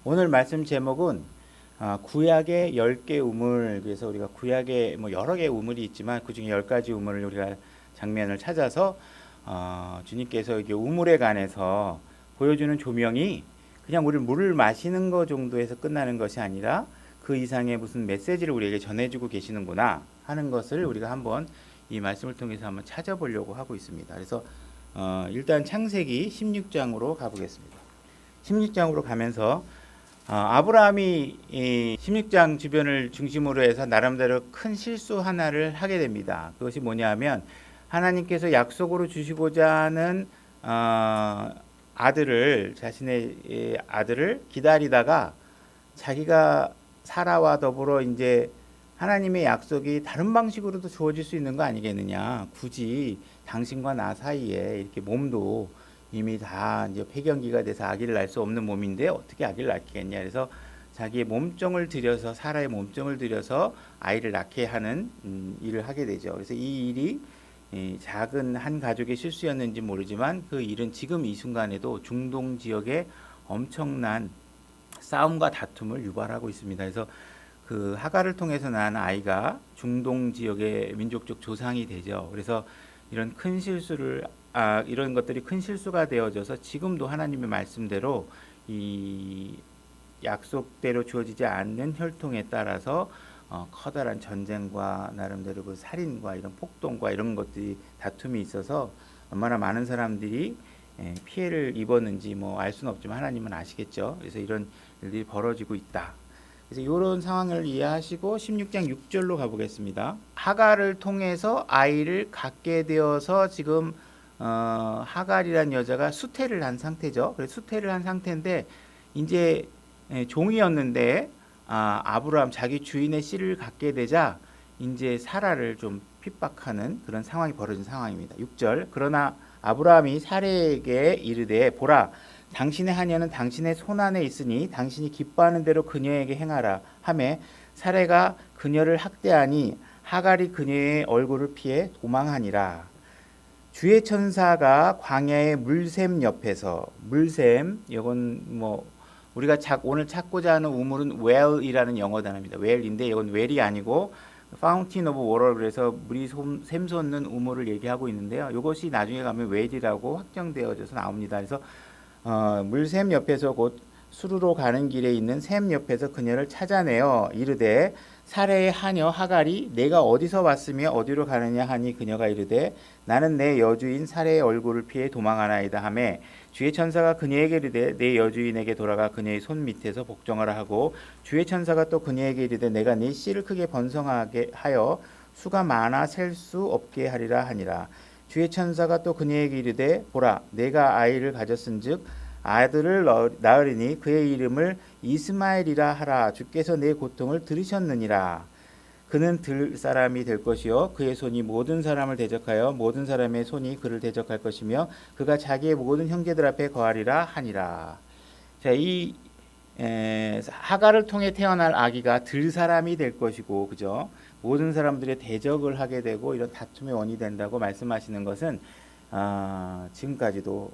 오늘 말씀 제목은 구약의 10개 우물. 그래서 우리가 구약에 뭐 여러 개의 우물이 있지만 그 중에 10가지 우물을 우리가 장면을 찾아서 주님께서 이게 우물에 관해서 보여주는 조명이 그냥 우리 물을 마시는 것 정도에서 끝나는 것이 아니라 그 이상의 무슨 메시지를 우리에게 전해주고 계시는구나 하는 것을 우리가 한번 이 말씀을 통해서 한번 찾아보려고 하고 있습니다. 그래서 일단 창세기 16장으로 가보겠습니다. 16장으로 가면서 아브라함이 이 16장 주변을 중심으로 해서 나름대로 큰 실수 하나를 하게 됩니다. 그것이 뭐냐면 하나님께서 약속으로 주시고자 하는 자신의 아들을 기다리다가 자기가 사라와 더불어 이제 하나님의 약속이 다른 방식으로도 주어질 수 있는 거 아니겠느냐. 굳이 당신과 나 사이에 이렇게 몸도 이미 다 이제 폐경기가 돼서 아기를 낳을 수 없는 몸인데 어떻게 아기를 낳겠냐. 그래서 자기의 몸종을 들여서 사라의 몸종을 들여서 아이를 낳게 하는 일을 하게 되죠. 그래서 이 일이 작은 한 가족의 실수였는지 모르지만 그 일은 지금 이 순간에도 중동 지역에 엄청난 싸움과 다툼을 유발하고 있습니다. 그래서 그 하갈을 통해서 난 아이가 중동 지역의 민족적 조상이 되죠. 그래서 이런 큰 실수를 이런 것들이 큰 실수가 되어져서 지금도 하나님의 말씀대로 이 약속대로 주어지지 않는 혈통에 따라서 커다란 전쟁과 나름대로 그 살인과 이런 폭동과 이런 것들이 다툼이 있어서 얼마나 많은 사람들이 피해를 입었는지 뭐 알 수는 없지만 하나님은 아시겠죠. 그래서 이런 일들이 벌어지고 있다. 그래서 이런 상황을 이해하시고 16장 6절로 가보겠습니다. 하갈을 통해서 아이를 갖게 되어서 지금 하갈이란 여자가 수태를 한 상태죠. 그래서 수태를 한 상태인데 이제 종이었는데 아브라함 자기 주인의 씨를 갖게 되자 이제 사라를 좀 핍박하는 그런 상황이 벌어진 상황입니다. 6절 그러나 아브라함이 사라에게 이르되 보라 당신의 하녀는 당신의 손안에 있으니 당신이 기뻐하는 대로 그녀에게 행하라 하매 사라가 그녀를 학대하니 하갈이 그녀의 얼굴을 피해 도망하니라. 주의 천사가 광야의 물샘 옆에서 물샘 이건 뭐 우리가 오늘 찾고자 하는 우물은 well이라는 영어 단어입니다. well인데 이건 well이 아니고 fountain of water 그래서 물이 샘솟는 우물을 얘기하고 있는데요. 이것이 나중에 가면 well이라고 확정되어져서 나옵니다. 그래서 물샘 옆에서 곧 수르로 가는 길에 있는 샘 옆에서 그녀를 찾아내어 이르되 사라의 하녀 하갈이 내가 어디서 왔으며 어디로 가느냐 하니 그녀가 이르되 나는 내 여주인 사라의 얼굴을 피해 도망하나이다 하매 주의 천사가 그녀에게 이르되 내 여주인에게 돌아가 그녀의 손 밑에서 복종하라 하고 주의 천사가 또 그녀에게 이르되 내가 네 씨를 크게 번성하게 하여 수가 많아 셀 수 없게 하리라 하니라. 주의 천사가 또 그녀에게 이르되 보라 내가 아이를 가졌은즉 아들을 낳으리니 그의 이름을 이스마엘이라 하라. 주께서 내 고통을 들으셨느니라. 그는 들 사람이 될 것이요 그의 손이 모든 사람을 대적하여 모든 사람의 손이 그를 대적할 것이며 그가 자기의 모든 형제들 앞에 거하리라 하니라. 자, 이 하갈을 통해 태어날 아기가 들 사람이 될 것이고 그죠? 모든 사람들의 대적을 하게 되고 이런 다툼의 원인이 된다고 말씀하시는 것은 지금까지도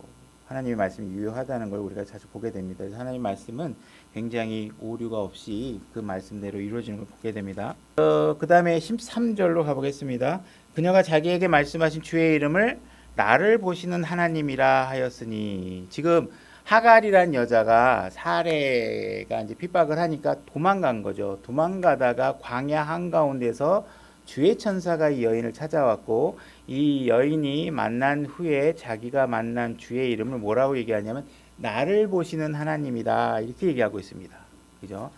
하나님의 말씀이 유효하다는 걸 우리가 자주 보게 됩니다. 그래서 하나님의 말씀은 굉장히 오류가 없이 그 말씀대로 이루어지는 걸 보게 됩니다. 그 다음에 13절로 가보겠습니다. 그녀가 자기에게 말씀하신 주의 이름을 나를 보시는 하나님이라 하였으니 지금 하갈이란 여자가 사례가 이제 핍박을 하니까 도망간 거죠. 도망가다가 광야 한가운데서 주의 천사가 이 여인을 찾아왔고 이 여인이 만난 후에 자기가 만난 주의 이름을 뭐라고 얘기하냐면 나를 보시는 하나님이다 이렇게 얘기하고 있습니다. 그죠?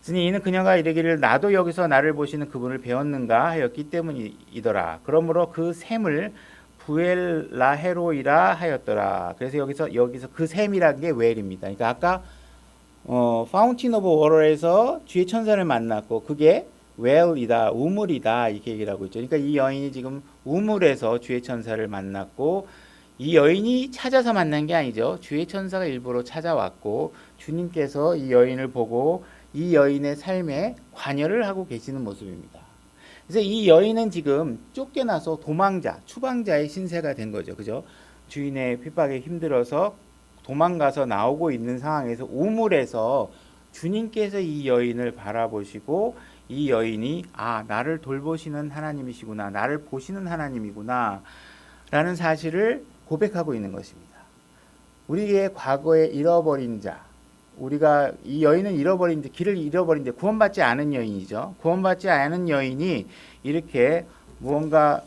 그러니 이는 그녀가 이르기를 나도 여기서 나를 보시는 그분을 배웠는가 하였기 때문이더라. 그러므로 그 샘을 부엘라헤로이라 하였더라. 그래서 여기서 그 샘이라는 게 웰입니다. 그러니까 아까 파운틴 오브 워터에서 주의 천사를 만났고 그게 웰이다, 우물이다 이렇게 얘기를 하고 있죠. 그러니까 이 여인이 지금 우물에서 주의 천사를 만났고 이 여인이 찾아서 만난 게 아니죠. 주의 천사가 일부러 찾아왔고 주님께서 이 여인을 보고 이 여인의 삶에 관여를 하고 계시는 모습입니다. 그래서 이 여인은 지금 쫓겨나서 도망자, 추방자의 신세가 된 거죠. 그죠? 주인의 핍박에 힘들어서 도망가서 나오고 있는 상황에서 우물에서 주님께서 이 여인을 바라보시고 이 여인이 나를 돌보시는 하나님이시구나, 나를 보시는 하나님이구나 라는 사실을 고백하고 있는 것입니다. 우리의 과거에 잃어버린 자, 우리가 이 여인은 잃어버린 데, 길을 잃어버린 데 구원받지 않은 여인이죠. 구원받지 않은 여인이 이렇게 무언가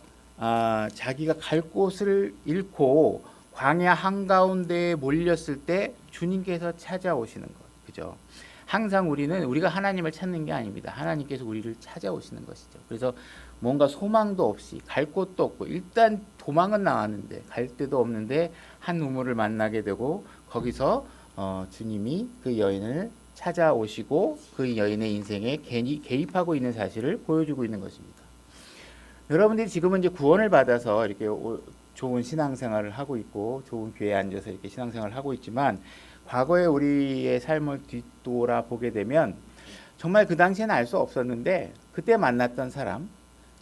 자기가 갈 곳을 잃고 광야 한가운데에 몰렸을 때 주님께서 찾아오시는 것, 그죠? 항상 우리가 하나님을 찾는 게 아닙니다. 하나님께서 우리를 찾아오시는 것이죠. 그래서 뭔가 소망도 없이 갈 곳도 없고 일단 도망은 나왔는데 갈 데도 없는데 한 우물을 만나게 되고 거기서 주님이 그 여인을 찾아오시고 그 여인의 인생에 개입하고 있는 사실을 보여주고 있는 것입니다. 여러분들이 지금은 이제 구원을 받아서 이렇게 좋은 신앙생활을 하고 있고 좋은 교회에 앉아서 이렇게 신앙생활을 하고 있지만 과거에 우리의 삶을 뒤돌아 보게 되면 정말 그 당시에는 알 수 없었는데 그때 만났던 사람,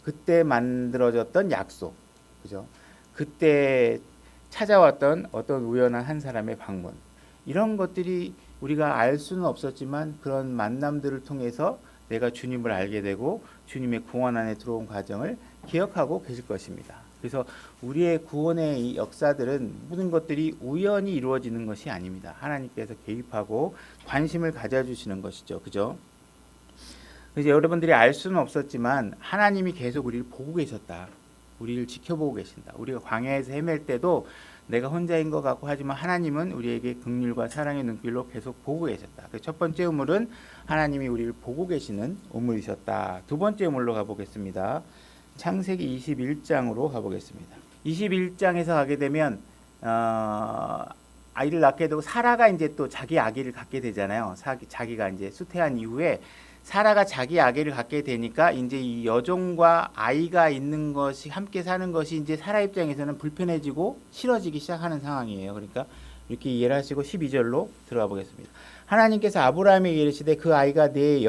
그때 만들어졌던 약속, 그죠? 그때 찾아왔던 어떤 우연한 한 사람의 방문, 이런 것들이 우리가 알 수는 없었지만 그런 만남들을 통해서 내가 주님을 알게 되고 주님의 구원 안에 들어온 과정을 기억하고 계실 것입니다. 그래서 우리의 구원의 이 역사들은 모든 것들이 우연히 이루어지는 것이 아닙니다. 하나님께서 개입하고 관심을 가져주시는 것이죠. 그죠? 그래서 여러분들이 알 수는 없었지만 하나님이 계속 우리를 보고 계셨다. 우리를 지켜보고 계신다. 우리가 광야에서 헤맬 때도 내가 혼자인 것 같고 하지만 하나님은 우리에게 긍휼과 사랑의 눈길로 계속 보고 계셨다. 첫 번째 우물은 하나님이 우리를 보고 계시는 우물이셨다. 두 번째 우물로 가보겠습니다. 창세기 21장으로 가보겠습니다. 21장에서 가게 되면 아이를 낳게 되고 사라가 이제 또 자기 아기를 갖게 되잖아요. 자기가 이제 수태한 이후에 사라가 자기 아기를 갖게 되니까 이제 이 여종과 아이가 있는 것이 함께 사는 것이 이제 사라 입장에서는 불편해지고 싫어지기 시작하는 상황이에요. 그러니까 이렇게 이해를 하시고 12절로 들어가 보겠습니다. 하나님께서 아브라함에게 이르시되 그 아이가 내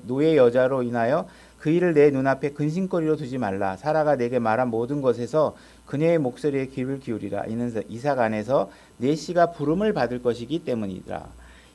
노예 여자로 인하여 그 일을 내 눈앞에 근심거리로 두지 말라. 사라가 내게 말한 모든 것에서 그녀의 목소리에 귀를 기울이라. 이는 이삭 안에서 내 씨가 부름을 받을 것이기 때문이라.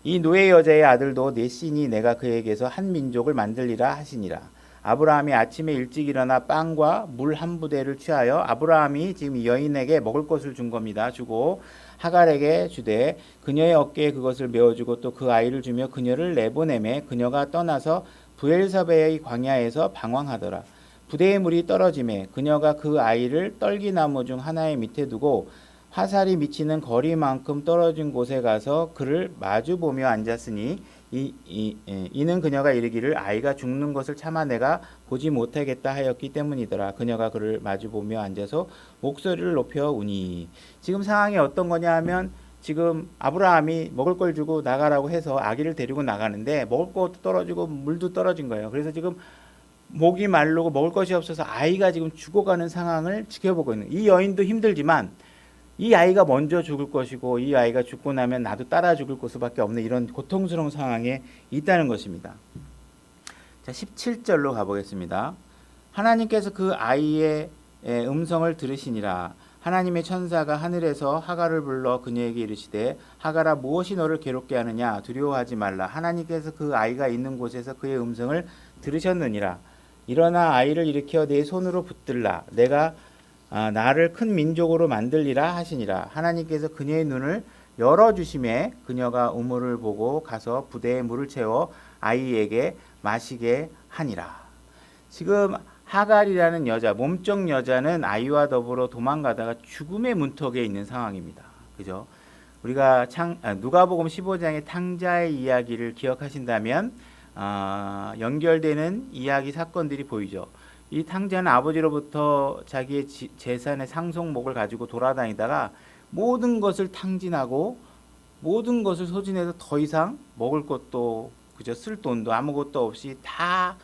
이 노예 여자의 아들도 내 씨니 내가 그에게서 한 민족을 만들리라 하시니라. 아브라함이 아침에 일찍 일어나 빵과 물 한 부대를 취하여 아브라함이 지금 이 여인에게 먹을 것을 준 겁니다. 주고 하갈에게 주되 그녀의 어깨에 그것을 메어주고 또 그 아이를 주며 그녀를 내보내매 그녀가 떠나서 브엘사베의 광야에서 방황하더라. 부대의 물이 떨어지매 그녀가 그 아이를 떨기나무 중 하나의 밑에 두고 화살이 미치는 거리만큼 떨어진 곳에 가서 그를 마주보며 앉았으니 이는 그녀가 이르기를 아이가 죽는 것을 차마 내가 보지 못하겠다 하였기 때문이더라. 그녀가 그를 마주보며 앉아서 목소리를 높여 우니. 지금 상황이 어떤 거냐 하면 지금 아브라함이 먹을 걸 주고 나가라고 해서 아기를 데리고 나가는데 먹을 것도 떨어지고 물도 떨어진 거예요. 그래서 지금 목이 마르고 먹을 것이 없어서 아이가 지금 죽어가는 상황을 지켜보고 있는, 이 여인도 힘들지만 이 아이가 먼저 죽을 것이고 이 아이가 죽고 나면 나도 따라 죽을 수밖에 없는 이런 고통스러운 상황에 있다는 것입니다. 자, 17절로 가보겠습니다. 하나님께서 그 아이의 음성을 들으시니라. 하나님의 천사가 하늘에서 하갈을 불러 그녀에게 이르시되 하갈아 무엇이 너를 괴롭게 하느냐, 두려워하지 말라. 하나님께서 그 아이가 있는 곳에서 그의 음성을 들으셨느니라. 일어나 아이를 일으켜 내 손으로 붙들라. 내가 나를 큰 민족으로 만들리라 하시니라. 하나님께서 그녀의 눈을 열어주심에 그녀가 우물을 보고 가서 부대에 물을 채워 아이에게 마시게 하니라. 지금 하갈이라는 여자, 몸종 여자는 아이와 더불어 도망가다가 죽음의 문턱에 있는 상황입니다. 그죠? 우리가 누가복음 15장의 탕자의 이야기를 기억하신다면 연결되는 이야기 사건들이 보이죠. 이 탕자는 아버지로부터 자기의 재산의 상속목을 가지고 돌아다니다가 모든 것을 탕진하고 모든 것을 소진해서 더 이상 먹을 것도 그저 쓸 돈도 아무것도 없이 다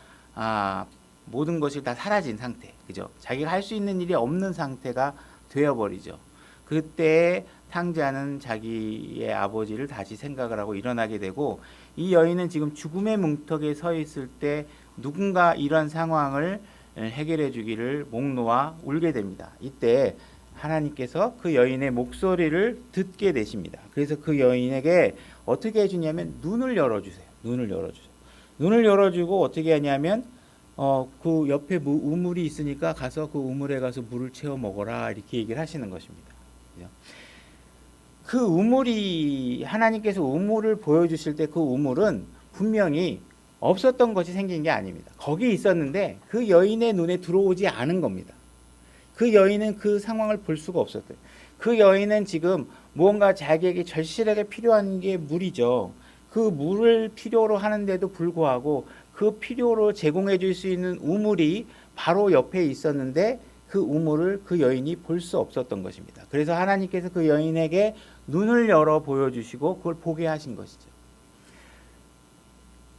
모든 것이 다 사라진 상태, 그죠? 자기가 할 수 있는 일이 없는 상태가 되어버리죠. 그때 탕자는 자기의 아버지를 다시 생각을 하고 일어나게 되고, 이 여인은 지금 죽음의 문턱에 서 있을 때 누군가 이런 상황을 해결해 주기를 목 놓아 울게 됩니다. 이때 하나님께서 그 여인의 목소리를 듣게 되십니다. 그래서 그 여인에게 어떻게 해주냐면 눈을 열어주세요. 눈을 열어주고 어떻게 하냐면 그 옆에 우물이 있으니까 가서 그 우물에 가서 물을 채워 먹어라 이렇게 얘기를 하시는 것입니다. 그 우물이 하나님께서 우물을 보여주실 때 그 우물은 분명히 없었던 것이 생긴 게 아닙니다. 거기 있었는데 그 여인의 눈에 들어오지 않은 겁니다. 그 여인은 그 상황을 볼 수가 없었대요. 그 여인은 지금 무언가 자기에게 절실하게 필요한 게 물이죠. 그 물을 필요로 하는데도 불구하고 그 필요로 제공해 줄 수 있는 우물이 바로 옆에 있었는데 그 우물을 그 여인이 볼 수 없었던 것입니다. 그래서 하나님께서 그 여인에게 눈을 열어 보여주시고 그걸 보게 하신 것이죠.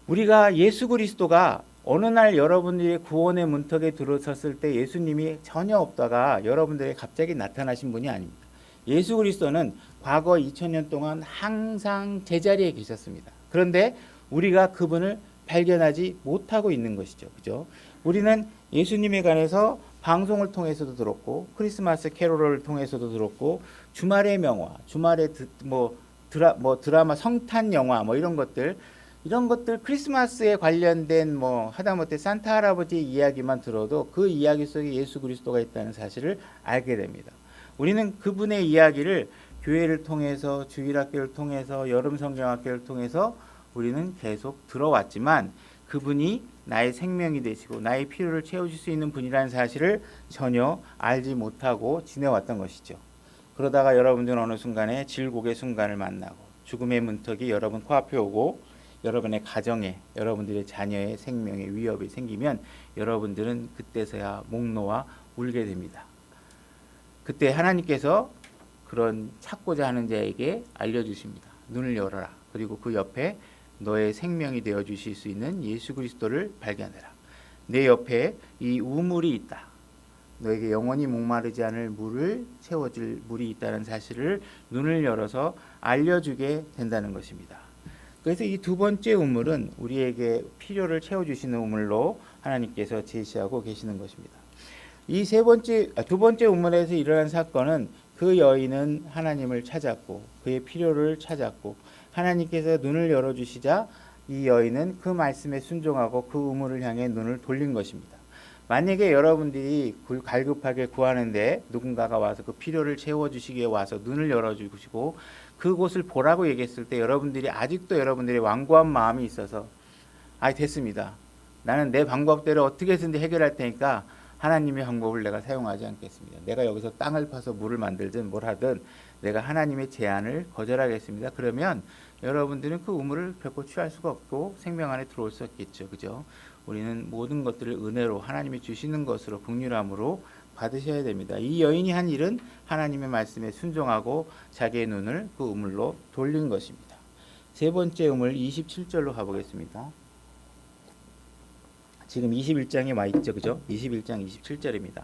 우리가 예수 그리스도가 어느 날 여러분들이 구원의 문턱에 들어섰을 때 예수님이 전혀 없다가 여러분들에게 갑자기 나타나신 분이 아닙니다. 예수 그리스도는 과거 2000년 동안 항상 제자리에 계셨습니다. 그런데 우리가 그분을 발견하지 못하고 있는 것이죠. 그죠? 우리는 예수님에 관해서 방송을 통해서도 들었고 크리스마스 캐롤을 통해서도 들었고 주말의 명화, 주말에 드라마 성탄 영화 이런 것들 크리스마스에 관련된 하다못해 산타 할아버지 이야기만 들어도 그 이야기 속에 예수 그리스도가 있다는 사실을 알게 됩니다. 우리는 그분의 이야기를 교회를 통해서 주일학교를 통해서 여름 성경학교를 통해서 우리는 계속 들어왔지만 그분이 나의 생명이 되시고 나의 필요를 채워줄 수 있는 분이라는 사실을 전혀 알지 못하고 지내왔던 것이죠. 그러다가 여러분들은 어느 순간에 질곡의 순간을 만나고 죽음의 문턱이 여러분 코앞에 오고 여러분의 가정에 여러분들의 자녀의 생명에 위협이 생기면 여러분들은 그때서야 목 놓아 울게 됩니다. 그때 하나님께서 그런 찾고자 하는 자에게 알려주십니다. 눈을 열어라. 그리고 그 옆에 너의 생명이 되어 주실 수 있는 예수 그리스도를 발견해라. 내 옆에 이 우물이 있다. 너에게 영원히 목마르지 않을 물을 채워줄 물이 있다는 사실을 눈을 열어서 알려주게 된다는 것입니다. 그래서 이 두 번째 우물은 우리에게 필요를 채워주시는 우물로 하나님께서 제시하고 계시는 것입니다. 이 두 번째 우물에서 일어난 사건은 그 여인은 하나님을 찾았고 그의 필요를 찾았고 하나님께서 눈을 열어주시자 이 여인은 그 말씀에 순종하고 그 우물을 향해 눈을 돌린 것입니다. 만약에 여러분들이 갈급하게 구하는데 누군가가 와서 그 필요를 채워주시기에 와서 눈을 열어주시고 그곳을 보라고 얘기했을 때 여러분들이 아직도 여러분들의 완고한 마음이 있어서 됐습니다. 나는 내 방법대로 어떻게 해서든지 해결할 테니까 하나님의 방법을 내가 사용하지 않겠습니다. 내가 여기서 땅을 파서 물을 만들든 뭘 하든 내가 하나님의 제안을 거절하겠습니다. 그러면 여러분들은 그 우물을 결코 취할 수가 없고 생명 안에 들어올 수 없겠죠. 그죠? 우리는 모든 것들을 은혜로 하나님이 주시는 것으로 긍휼함으로 받으셔야 됩니다. 이 여인이 한 일은 하나님의 말씀에 순종하고 자기의 눈을 그 우물로 돌린 것입니다. 세 번째 우물 27절로 가보겠습니다. 지금 21장에 와 있죠. 그죠? 21장 27절입니다.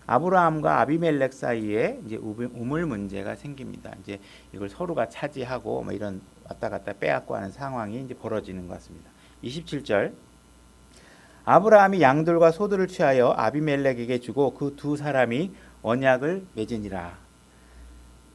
아브라함과 아비멜렉 사이에 이제 우물 문제가 생깁니다. 이제 이걸 서로가 차지하고 이런 왔다 갔다 빼앗고 하는 상황이 이제 벌어지는 것 같습니다. 27절. 아브라함이 양들과 소들을 취하여 아비멜렉에게 주고 그 두 사람이 언약을 맺으니라.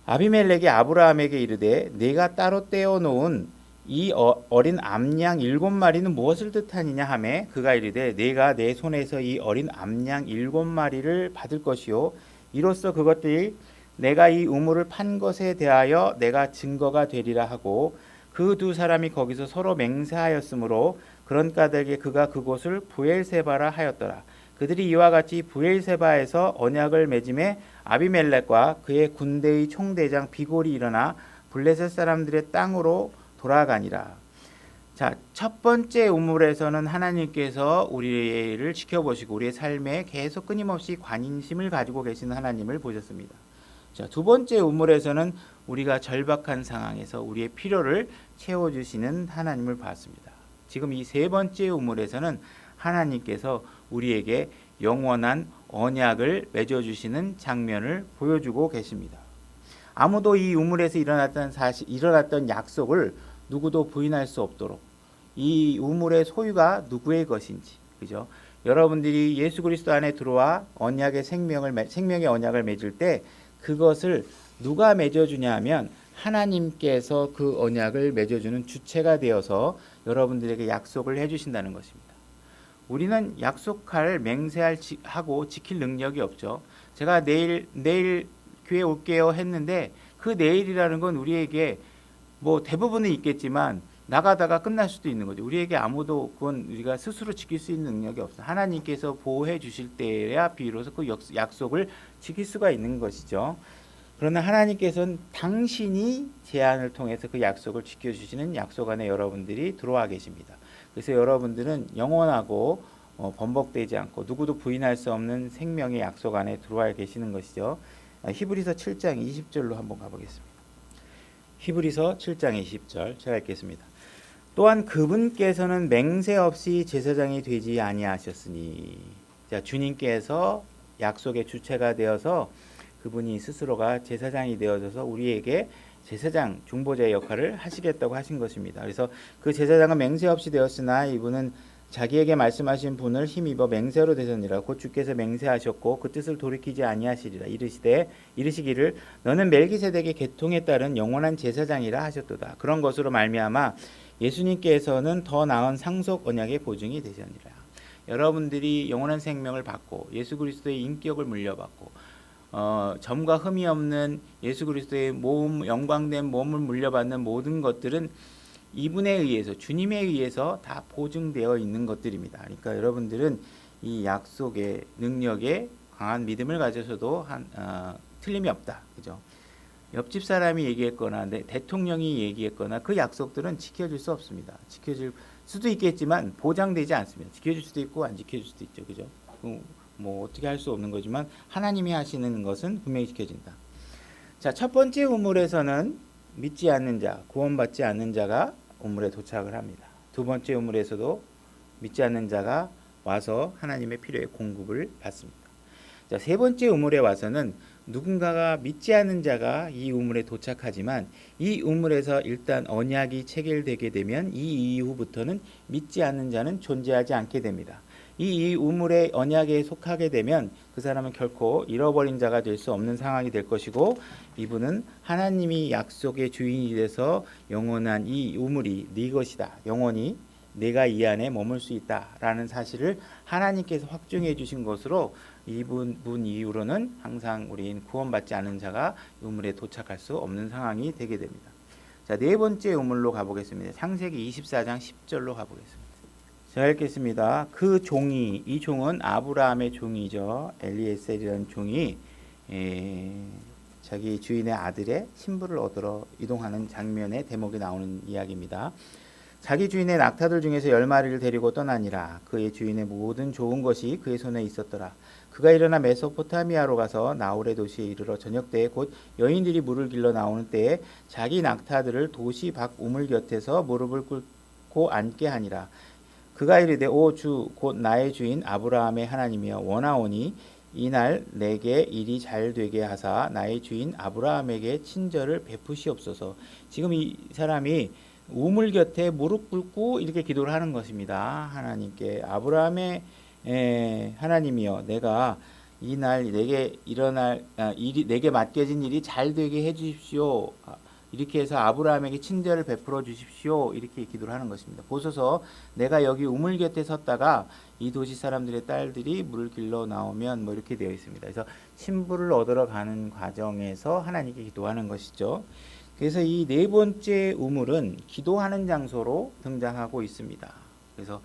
아비멜렉이 아브라함에게 이르되 내가 따로 떼어 놓은 이 어린 암양 7마리는 무엇을 뜻하느냐 하매 그가 이르되 내가 내 손에서 이 어린 암양 7마리를 받을 것이요 이로써 그것들이 내가 이 우물을 판 것에 대하여 내가 증거가 되리라 하고 그 두 사람이 거기서 서로 맹세하였으므로 그런 까닭에 그가 그곳을 부엘세바라 하였더라. 그들이 이와 같이 부엘세바에서 언약을 맺음에 아비멜렉과 그의 군대의 총대장 비골이 일어나 블레셋 사람들의 땅으로 돌아가니라. 자, 첫 번째 우물에서는 하나님께서 우리를 지켜보시고 우리의 삶에 계속 끊임없이 관심을 가지고 계시는 하나님을 보셨습니다. 자, 두 번째 우물에서는 우리가 절박한 상황에서 우리의 필요를 채워주시는 하나님을 봤습니다. 지금 이 세 번째 우물에서는 하나님께서 우리에게 영원한 언약을 맺어주시는 장면을 보여주고 계십니다. 아무도 이 우물에서 일어났던 약속을 누구도 부인할 수 없도록 이 우물의 소유가 누구의 것인지, 그죠? 여러분들이 예수 그리스도 안에 들어와 생명의 언약을 맺을 때 그것을 누가 맺어주냐 하면 하나님께서 그 언약을 맺어주는 주체가 되어서 여러분들에게 약속을 해주신다는 것입니다. 우리는 약속할 맹세하고 지킬 능력이 없죠. 제가 내일 교회 올게요 했는데 그 내일이라는 건 우리에게 뭐 대부분은 있겠지만 나가다가 끝날 수도 있는 거죠. 우리에게 아무도 그건 우리가 스스로 지킬 수 있는 능력이 없어. 하나님께서 보호해 주실 때야 비로소 그 약속을 지킬 수가 있는 것이죠. 그러나 하나님께서는 당신이 제안을 통해서 그 약속을 지켜주시는 약속 안에 여러분들이 들어와 계십니다. 그래서 여러분들은 영원하고 번복되지 않고 누구도 부인할 수 없는 생명의 약속 안에 들어와 계시는 것이죠. 히브리서 7장 20절로 한번 가보겠습니다. 히브리서 7장 20절 제가 읽겠습니다. 또한 그분께서는 맹세 없이 제사장이 되지 아니하셨으니, 자, 주님께서 약속의 주체가 되어서 그분이 스스로가 제사장이 되어져서 우리에게 제사장 중보자의 역할을 하시겠다고 하신 것입니다. 그래서 그 제사장은 맹세 없이 되었으나 이분은 자기에게 말씀하신 분을 힘입어 맹세로 되셨니라. 곧 주께서 맹세하셨고 그 뜻을 돌이키지 아니하시리라. 이르시기를 너는 멜기세덱의 계통에 따른 영원한 제사장이라 하셨도다. 그런 것으로 말미암아 예수님께서는 더 나은 상속 언약의 보증이 되셨니라. 여러분들이 영원한 생명을 받고 예수 그리스도의 인격을 물려받고 점과 흠이 없는 예수 그리스도의 영광된 몸을 물려받는 모든 것들은 이분에 의해서, 주님에 의해서 다 보증되어 있는 것들입니다. 그러니까 여러분들은 이 약속의 능력에 강한 믿음을 가져서도 틀림이 없다. 그죠? 옆집 사람이 얘기했거나 대통령이 얘기했거나 그 약속들은 지켜줄 수 없습니다. 지켜줄 수도 있겠지만 보장되지 않습니다. 지켜줄 수도 있고 안 지켜줄 수도 있죠. 그죠? 뭐 어떻게 할 수 없는 거지만 하나님이 하시는 것은 분명히 지켜진다. 자, 첫 번째 우물에서는 믿지 않는 자, 구원받지 않는 자가 우물에 도착을 합니다. 두 번째 우물에서도 믿지 않는 자가 와서 하나님의 필요의 공급을 받습니다. 자, 세 번째 우물에 와서는 누군가가 믿지 않는 자가 이 우물에 도착하지만 이 우물에서 일단 언약이 체결되게 되면 이 이후부터는 믿지 않는 자는 존재하지 않게 됩니다. 이 우물의 언약에 속하게 되면 그 사람은 결코 잃어버린 자가 될 수 없는 상황이 될 것이고, 이분은 하나님이 약속의 주인이 돼서 영원한 이 우물이 네 것이다, 영원히 내가 이 안에 머물 수 있다라는 사실을 하나님께서 확증해 주신 것으로 이분 이후로는 항상 우리는 구원받지 않은 자가 우물에 도착할 수 없는 상황이 되게 됩니다. 자, 네 번째 우물로 가보겠습니다. 창세기 24장 10절로 가보겠습니다. 제가 읽겠습니다. 그 종이, 이 종은 아브라함의 종이죠. 엘리에셀이라는 종이 자기 주인의 아들의 신부를 얻으러 이동하는 장면의 대목이 나오는 이야기입니다. 자기 주인의 낙타들 중에서 10마리를 데리고 떠나니라. 그의 주인의 모든 좋은 것이 그의 손에 있었더라. 그가 일어나 메소포타미아로 가서 나홀의 도시에 이르러 저녁 때에 곧 여인들이 물을 길러 나오는 때에 자기 낙타들을 도시 밖 우물 곁에서 무릎을 꿇고 앉게 하니라. 그가 이르되 오 주 곧 나의 주인 아브라함의 하나님이여 원하오니 이날 내게 일이 잘 되게 하사 나의 주인 아브라함에게 친절을 베푸시옵소서. 지금 이 사람이 우물 곁에 무릎 꿇고 이렇게 기도를 하는 것입니다. 하나님께 아브라함의 하나님이여 내가 이날 내게 내게 맡겨진 일이 잘 되게 해 주십시오. 이렇게 해서 아브라함에게 친절을 베풀어 주십시오. 이렇게 기도를 하는 것입니다. 보소서 내가 여기 우물 곁에 섰다가 이 도시 사람들의 딸들이 물을 길러 나오면 뭐 이렇게 되어 있습니다. 그래서 신부를 얻으러 가는 과정에서 하나님께 기도하는 것이죠. 그래서 이 네 번째 우물은 기도하는 장소로 등장하고 있습니다. 그래서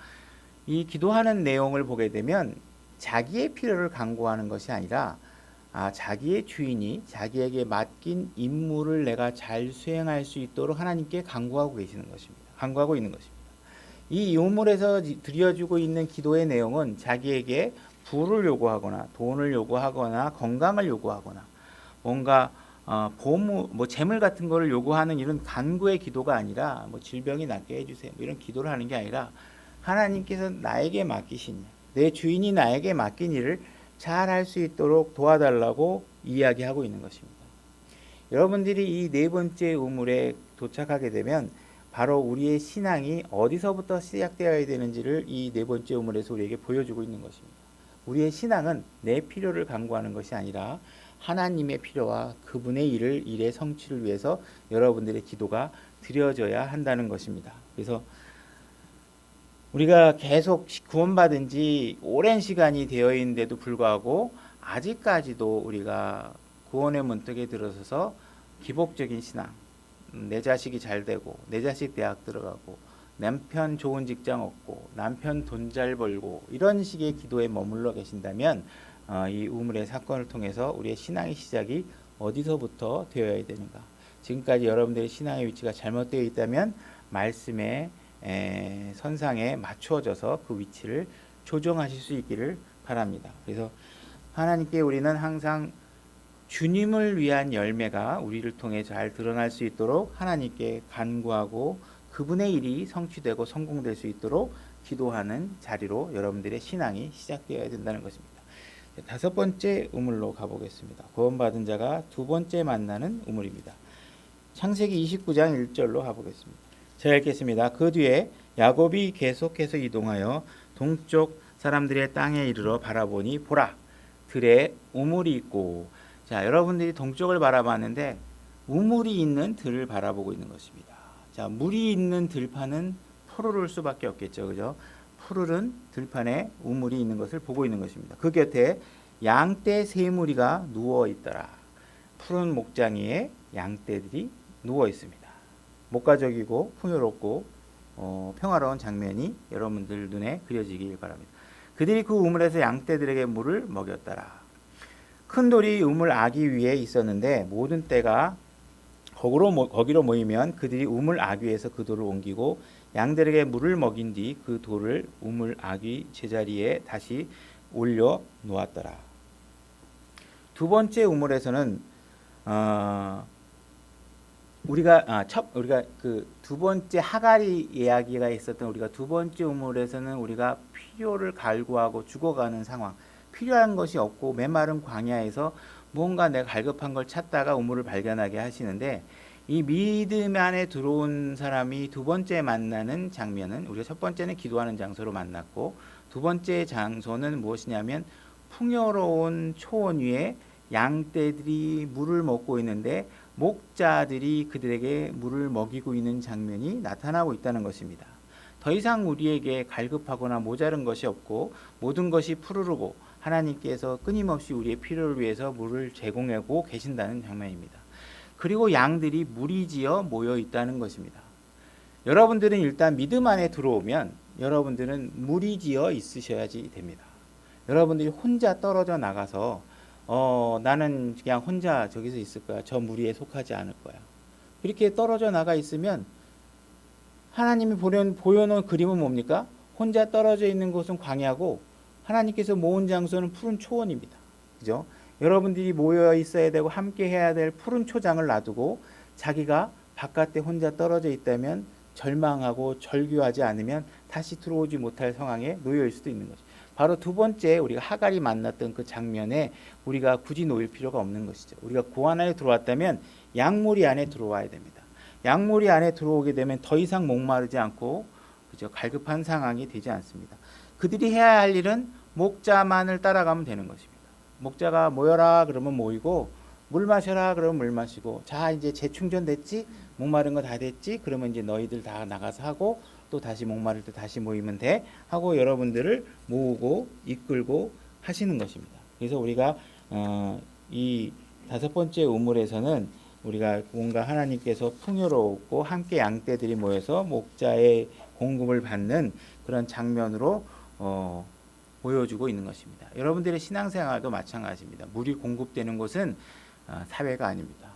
이 기도하는 내용을 보게 되면 자기의 필요를 간구하는 것이 아니라 자기의 주인이 자기에게 맡긴 임무를 내가 잘 수행할 수 있도록 하나님께 간구하고 계시는 것입니다. 간구하고 있는 것입니다. 이 우물에서 드려주고 있는 기도의 내용은 자기에게 부를 요구하거나 돈을 요구하거나 건강을 요구하거나 뭔가 보물, 재물 같은 거를 요구하는 이런 간구의 기도가 아니라 질병이 낫게 해주세요. 이런 기도를 하는 게 아니라 하나님께서 나에게 맡기신 내 주인이 나에게 맡긴 일을 잘 할 수 있도록 도와달라고 이야기하고 있는 것입니다. 여러분들이 이 네 번째 우물에 도착하게 되면 바로 우리의 신앙이 어디서부터 시작되어야 되는지를 이 네 번째 우물에서 우리에게 보여주고 있는 것입니다. 우리의 신앙은 내 필요를 간구하는 것이 아니라 하나님의 필요와 그분의 일의 성취를 위해서 여러분들의 기도가 드려져야 한다는 것입니다. 그래서 우리가 계속 구원받은 지 오랜 시간이 되어 있는데도 불구하고 아직까지도 우리가 구원의 문턱에 들어서서 기복적인 신앙, 내 자식이 잘 되고 내 자식 대학 들어가고 남편 좋은 직장 얻고 남편 돈 잘 벌고 이런 식의 기도에 머물러 계신다면 이 우물의 사건을 통해서 우리의 신앙의 시작이 어디서부터 되어야 되는가? 지금까지 여러분들의 신앙의 위치가 잘못되어 있다면 말씀의 선상에 맞추어져서 그 위치를 조정하실 수 있기를 바랍니다. 그래서 하나님께 우리는 항상 주님을 위한 열매가 우리를 통해 잘 드러날 수 있도록 하나님께 간구하고 그분의 일이 성취되고 성공될 수 있도록 기도하는 자리로 여러분들의 신앙이 시작되어야 된다는 것입니다. 다섯 번째 우물로 가보겠습니다. 구원받은 자가 두 번째 만나는 우물입니다. 창세기 29장 1절로 가보겠습니다. 제가 읽겠습니다. 그 뒤에 야곱이 계속해서 이동하여 동쪽 사람들의 땅에 이르러 바라보니 보라, 들에 우물이 있고. 자, 여러분들이 동쪽을 바라봤는데 우물이 있는 들을 바라보고 있는 것입니다. 자, 물이 있는 들판은 푸르를 수밖에 없겠죠, 그죠? 푸르른 들판에 우물이 있는 것을 보고 있는 것입니다. 그 곁에 양떼 세 무리가 누워 있더라. 푸른 목장 위에 양떼들이 누워 있습니다. 목가적이고 풍요롭고 평화로운 장면이 여러분들 눈에 그려지길 바랍니다. 그들이 그 우물에서 양떼들에게 물을 먹였더라. 큰 돌이 우물 아귀 위에 있었는데 모든 떼가 거기로 모이면 그들이 우물 아귀 위에서 그 돌을 옮기고 양들에게 물을 먹인 뒤 그 돌을 우물 아귀 제자리에 다시 올려 놓았더라. 두 번째 우물에서는 우리가 그 두 번째 하갈이 이야기가 있었던 우리가 두 번째 우물에서는 우리가 필요를 갈구하고 죽어가는 상황, 필요한 것이 없고 메마른 광야에서 뭔가 내가 갈급한 걸 찾다가 우물을 발견하게 하시는데, 이 믿음 안에 들어온 사람이 두 번째 만나는 장면은 우리가 첫 번째는 기도하는 장소로 만났고 두 번째 장소는 무엇이냐면 풍요로운 초원 위에 양떼들이 물을 먹고 있는데 목자들이 그들에게 물을 먹이고 있는 장면이 나타나고 있다는 것입니다. 더 이상 우리에게 갈급하거나 모자른 것이 없고 모든 것이 푸르르고 하나님께서 끊임없이 우리의 필요를 위해서 물을 제공하고 계신다는 장면입니다. 그리고 양들이 무리지어 모여 있다는 것입니다. 여러분들은 일단 믿음 안에 들어오면 여러분들은 무리지어 있으셔야지 됩니다. 여러분들이 혼자 떨어져 나가서 나는 그냥 혼자 저기서 있을 거야, 저 무리에 속하지 않을 거야, 이렇게 떨어져 나가 있으면 하나님이 보여놓은 그림은 뭡니까? 혼자 떨어져 있는 곳은 광야고 하나님께서 모은 장소는 푸른 초원입니다. 그죠? 여러분들이 모여 있어야 되고 함께 해야 될 푸른 초장을 놔두고 자기가 바깥에 혼자 떨어져 있다면 절망하고 절규하지 않으면 다시 들어오지 못할 상황에 놓여 있을 수도 있는 거죠. 바로 두 번째 우리가 하갈이 만났던 그 장면에 우리가 굳이 놓일 필요가 없는 것이죠. 우리가 고안 안에 들어왔다면 양무리 안에 들어와야 됩니다. 양무리 안에 들어오게 되면 더 이상 목마르지 않고 그죠? 갈급한 상황이 되지 않습니다. 그들이 해야 할 일은 목자만을 따라가면 되는 것입니다. 목자가 모여라 그러면 모이고 물 마셔라 그러면 물 마시고, 자 이제 재충전 됐지, 목마른 거 다 됐지, 그러면 이제 너희들 다 나가서 하고 또 다시 목마를 때 다시 모이면 돼 하고 여러분들을 모으고 이끌고 하시는 것입니다. 그래서 우리가 이 다섯 번째 우물에서는 우리가 뭔가 하나님께서 풍요롭고 함께 양떼들이 모여서 목자의 공급을 받는 그런 장면으로 보여주고 있는 것입니다. 여러분들의 신앙생활도 마찬가지입니다. 물이 공급되는 곳은 사회가 아닙니다.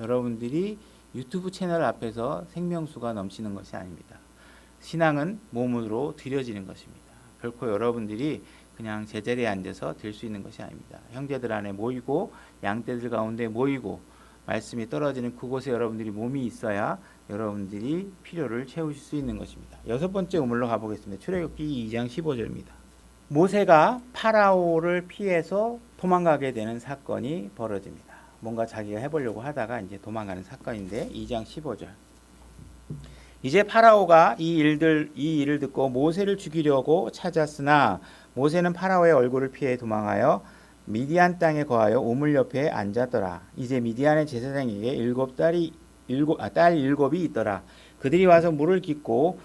여러분들이 유튜브 채널 앞에서 생명수가 넘치는 것이 아닙니다. 신앙은 몸으로 드려지는 것입니다. 결코 여러분들이 그냥 제자리에 앉아서 될 수 있는 것이 아닙니다. 형제들 안에 모이고 양떼들 가운데 모이고 말씀이 떨어지는 그곳에 여러분들이 몸이 있어야 여러분들이 필요를 채우실 수 있는 것입니다. 여섯 번째 우물로 가보겠습니다. 출애굽기 2장 15절입니다. 모세가 파라오를 피해서 도망가게 되는 사건이 벌어집니다. 뭔가 자기가 해보려고 하다가 이제 도망가는 사건인데 2장 15절. 이제 파라오가 이 일을 듣고 모세를 죽이려고 찾았으나 모세는 파라오의 얼굴을 피해 도망하여 미디안 땅에 거하여 우물 옆에 앉았더라. 이제 미디안의 제사장에게 딸 일곱이 있더라. 그들이 와서 물을 깃고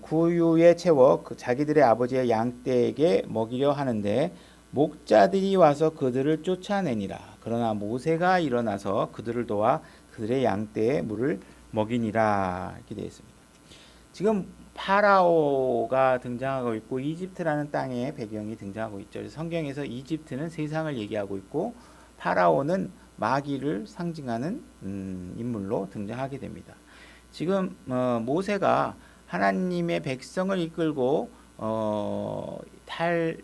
구유에 채워 자기들의 아버지의 양떼에게 먹이려 하는데 목자들이 와서 그들을 쫓아내니라. 그러나 모세가 일어나서 그들을 도와 그들의 양떼에 물을 먹이니라. 이렇게 되어 있습니다. 지금 파라오가 등장하고 있고 이집트라는 땅의 배경이 등장하고 있죠. 그래서 성경에서 이집트는 세상을 얘기하고 있고 파라오는 마귀를 상징하는 인물로 등장하게 됩니다. 지금 모세가 하나님의 백성을 이끌고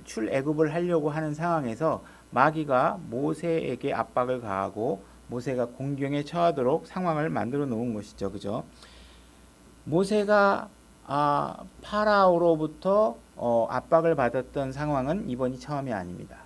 출애굽을 하려고 하는 상황에서 마귀가 모세에게 압박을 가하고 모세가 공경에 처하도록 상황을 만들어 놓은 것이죠. 그죠? 모세가 파라오로부터 압박을 받았던 상황은 이번이 처음이 아닙니다.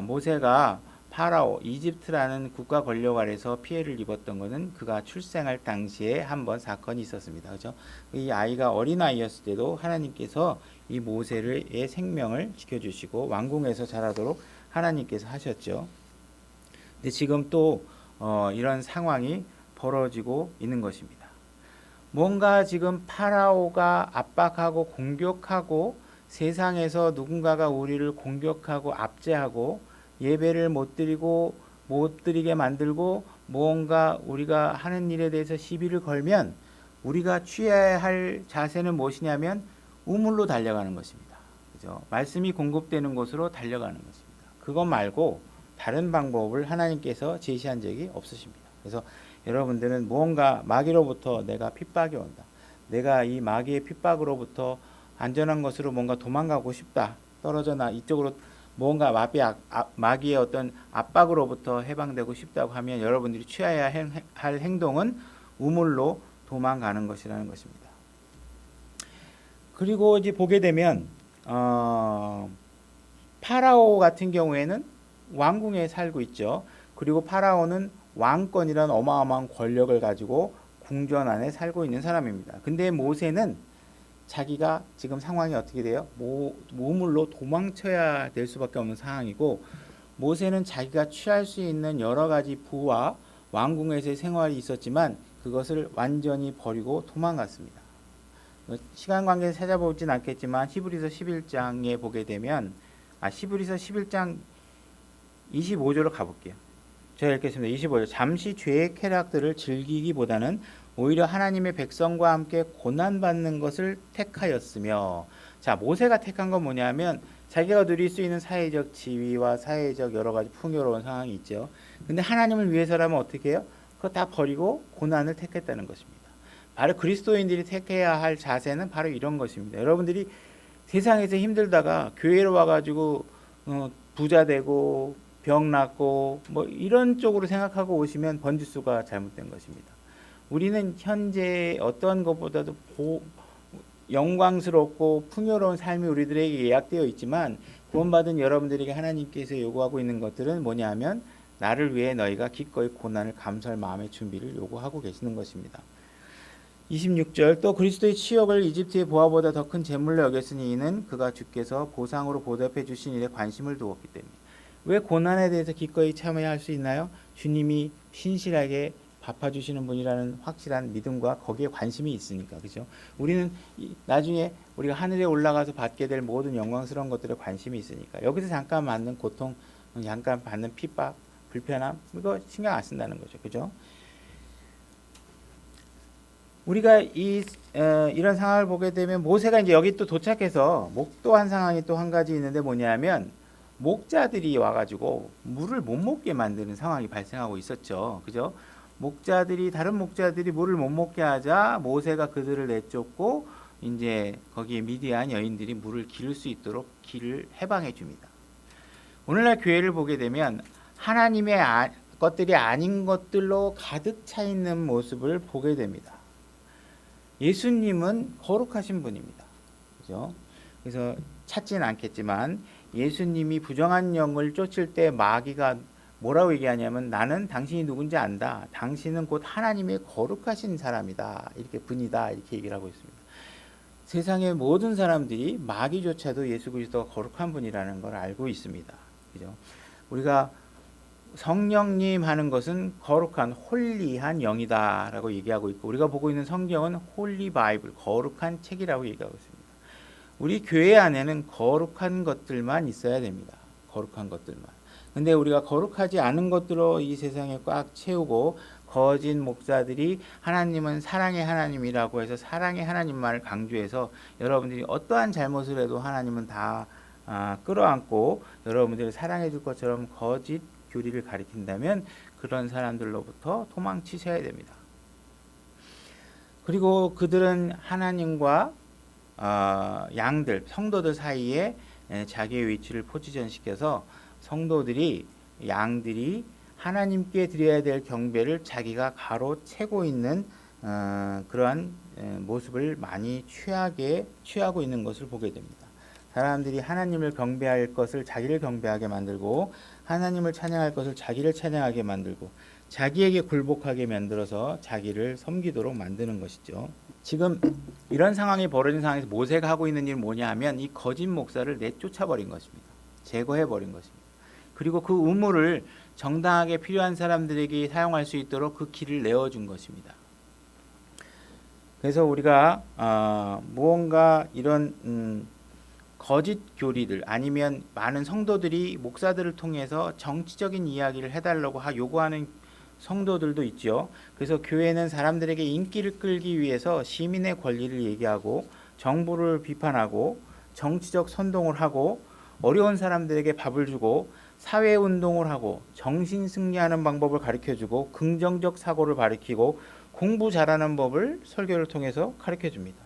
모세가 파라오, 이집트라는 국가 권력 아래서 피해를 입었던 것은 그가 출생할 당시에 한번 사건이 있었습니다. 그죠? 이 아이가 어린아이였을 때도 하나님께서 이 모세의 생명을 지켜주시고 왕궁에서 자라도록 하나님께서 하셨죠. 근데 지금 또 이런 상황이 벌어지고 있는 것입니다. 뭔가 지금 파라오가 압박하고 공격하고 세상에서 누군가가 우리를 공격하고 압제하고 예배를 못 드리게 만들고 뭔가 우리가 하는 일에 대해서 시비를 걸면 우리가 취해야 할 자세는 무엇이냐면 우물로 달려가는 것입니다. 그죠? 말씀이 공급되는 곳으로 달려가는 것입니다. 그것 말고 다른 방법을 하나님께서 제시한 적이 없으십니다. 그래서 여러분들은 무언가 마귀로부터 내가 핍박이 온다. 내가 이 마귀의 핍박으로부터 안전한 것으로 뭔가 도망가고 싶다. 떨어져 나 이쪽으로 뭔가 마귀의 어떤 압박으로부터 해방되고 싶다고 하면 여러분들이 취해야 할 행동은 우물로 도망가는 것이라는 것입니다. 그리고 이제 보게 되면 파라오 같은 경우에는 왕궁에 살고 있죠. 그리고 파라오는 왕권이란 어마어마한 권력을 가지고 궁전 안에 살고 있는 사람입니다. 근데 모세는 자기가 지금 상황이 어떻게 돼요? 우물로 도망쳐야 될 수밖에 없는 상황이고 모세는 자기가 취할 수 있는 여러 가지 부와 왕궁에서의 생활이 있었지만 그것을 완전히 버리고 도망갔습니다. 시간 관계에서 찾아보진 않겠지만 히브리서 11장에 보게 되면 히브리서 11장 25절로 가볼게요. 제가 읽겠습니다. 25절. 잠시 죄의 쾌락들을 즐기기보다는 오히려 하나님의 백성과 함께 고난받는 것을 택하였으며, 자, 모세가 택한 건 뭐냐면 자기가 누릴 수 있는 사회적 지위와 사회적 여러 가지 풍요로운 상황이 있죠. 근데 하나님을 위해서라면 어떻게 해요? 그거 다 버리고 고난을 택했다는 것입니다. 바로 그리스도인들이 택해야 할 자세는 바로 이런 것입니다. 여러분들이 세상에서 힘들다가 교회로 와가지고 부자 되고 병 낫고 뭐 이런 쪽으로 생각하고 오시면 번지수가 잘못된 것입니다. 우리는 현재 어떤 것보다도 영광스럽고 풍요로운 삶이 우리들에게 예약되어 있지만 구원받은 여러분들에게 하나님께서 요구하고 있는 것들은 뭐냐면 나를 위해 너희가 기꺼이 고난을 감수할 마음의 준비를 요구하고 계시는 것입니다. 26절. 또 그리스도의 치욕을 이집트의 보화보다 더 큰 재물로 여겼으니 이는 그가 주께서 보상으로 보답해 주신 일에 관심을 두었기 때문에. 왜 고난에 대해서 기꺼이 참여할 수 있나요? 주님이 신실하게 갚아주시는 분이라는 확실한 믿음과 거기에 관심이 있으니까. 그죠? 우리는 나중에 우리가 하늘에 올라가서 받게 될 모든 영광스러운 것들에 관심이 있으니까. 여기서 잠깐 받는 고통, 잠깐 받는 핍박, 불편함, 이거 신경 안 쓴다는 거죠. 그죠? 우리가 이런 상황을 보게 되면 모세가 이제 여기 또 도착해서 목도한 상황이 또 한 가지 있는데 뭐냐면 목자들이 와가지고 물을 못 먹게 만드는 상황이 발생하고 있었죠. 그죠? 다른 목자들이 물을 못 먹게 하자 모세가 그들을 내쫓고 이제 거기에 미디안 여인들이 물을 기를 수 있도록 길을 해방해 줍니다. 오늘날 교회를 보게 되면 하나님의 것들이 아닌 것들로 가득 차 있는 모습을 보게 됩니다. 예수님은 거룩하신 분입니다. 그죠? 그래서 찾지는 않겠지만 예수님이 부정한 영을 쫓을 때 마귀가 뭐라고 얘기하냐면 나는 당신이 누군지 안다. 당신은 곧 하나님의 거룩하신 사람이다. 이렇게 분이다. 이렇게 얘기를 하고 있습니다. 세상의 모든 사람들이 마귀조차도 예수 그리스도가 거룩한 분이라는 걸 알고 있습니다. 그죠? 우리가 성령님 하는 것은 거룩한 홀리한 영이다라고 얘기하고 있고, 우리가 보고 있는 성경은 홀리 바이블, 거룩한 책이라고 얘기하고 있습니다. 우리 교회 안에는 거룩한 것들만 있어야 됩니다. 거룩한 것들만. 근데 우리가 거룩하지 않은 것들로 이 세상에 꽉 채우고, 거짓 목사들이 하나님은 사랑의 하나님이라고 해서 사랑의 하나님만을 강조해서 여러분들이 어떠한 잘못을 해도 하나님은 다 끌어안고 여러분들을 사랑해 줄 것처럼 거짓 교리를 가리킨다면 그런 사람들로부터 도망치셔야 됩니다. 그리고 그들은 하나님과 양들, 성도들 사이에 자기의 위치를 포지션시켜서 성도들이, 양들이 하나님께 드려야 될 경배를 자기가 가로채고 있는 그러한 모습을 많이 취하고 있는 것을 보게 됩니다. 사람들이 하나님을 경배할 것을 자기를 경배하게 만들고, 하나님을 찬양할 것을 자기를 찬양하게 만들고, 자기에게 굴복하게 만들어서 자기를 섬기도록 만드는 것이죠. 지금 이런 상황이 벌어진 상황에서 모세가 하고 있는 일은 뭐냐 하면 이 거짓 목사를 내쫓아버린 것입니다. 제거해버린 것입니다. 그리고 그 우물을 정당하게 필요한 사람들에게 사용할 수 있도록 그 길을 내어준 것입니다. 그래서 우리가 무언가 이런 거짓 교리들, 아니면 많은 성도들이 목사들을 통해서 정치적인 이야기를 해달라고 요구하는 성도들도 있죠. 그래서 교회는 사람들에게 인기를 끌기 위해서 시민의 권리를 얘기하고, 정부를 비판하고, 정치적 선동을 하고, 어려운 사람들에게 밥을 주고, 사회운동을 하고, 정신 승리하는 방법을 가르쳐주고, 긍정적 사고를 가르치고, 공부 잘하는 법을 설교를 통해서 가르쳐줍니다.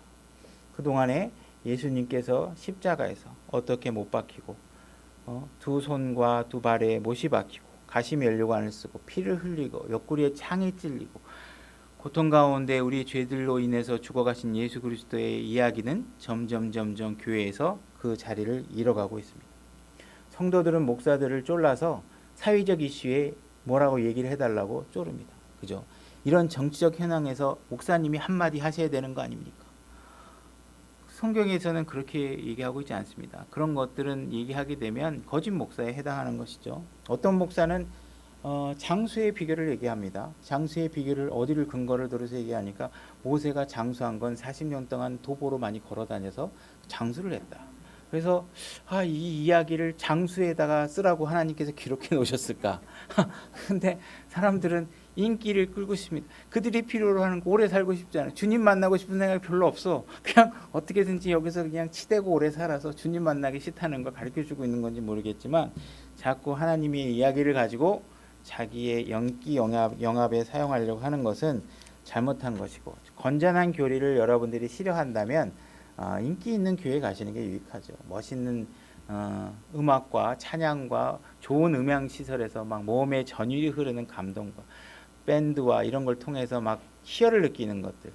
그동안에 예수님께서 십자가에서 어떻게 못 박히고, 두 손과 두 발에 못이 박히고, 가시면류관을 쓰고, 피를 흘리고, 옆구리에 창이 찔리고, 고통 가운데 우리 죄들로 인해서 죽어가신 예수 그리스도의 이야기는 점점 교회에서 그 자리를 잃어가고 있습니다. 성도들은 목사들을 쫄라서 사회적 이슈에 뭐라고 얘기를 해달라고 쪼릅니다. 그죠? 이런 정치적 현황에서 목사님이 한마디 하셔야 되는 거 아닙니까? 성경에서는 그렇게 얘기하고 있지 않습니다. 그런 것들은 얘기하게 되면 거짓 목사에 해당하는 것이죠. 어떤 목사는 장수의 비결을 얘기합니다. 장수의 비결을 어디를 근거를 들어서 얘기하니까, 모세가 장수한 건 40년 동안 도보로 많이 걸어다녀서 장수를 했다. 그래서 이 이야기를 장수에다가 쓰라고 하나님께서 기록해 놓으셨을까? 근데 사람들은 인기를 끌고 싶습니다. 그들이 필요로 하는 거, 오래 살고 싶지 않아요. 주님 만나고 싶은 생각이 별로 없어. 그냥 어떻게든지 여기서 그냥 치대고 오래 살아서 주님 만나기 싫다는 걸 가르쳐주고 있는 건지 모르겠지만, 자꾸 하나님의 이야기를 가지고 자기의 영기 영합에 사용하려고 하는 것은 잘못한 것이고, 건전한 교리를 여러분들이 싫어한다면 인기 있는 교회 가시는 게 유익하죠. 멋있는 음악과 찬양과 좋은 음향 시설에서 막 몸에 전율이 흐르는 감동과 밴드와 이런 걸 통해서 막 희열을 느끼는 것들,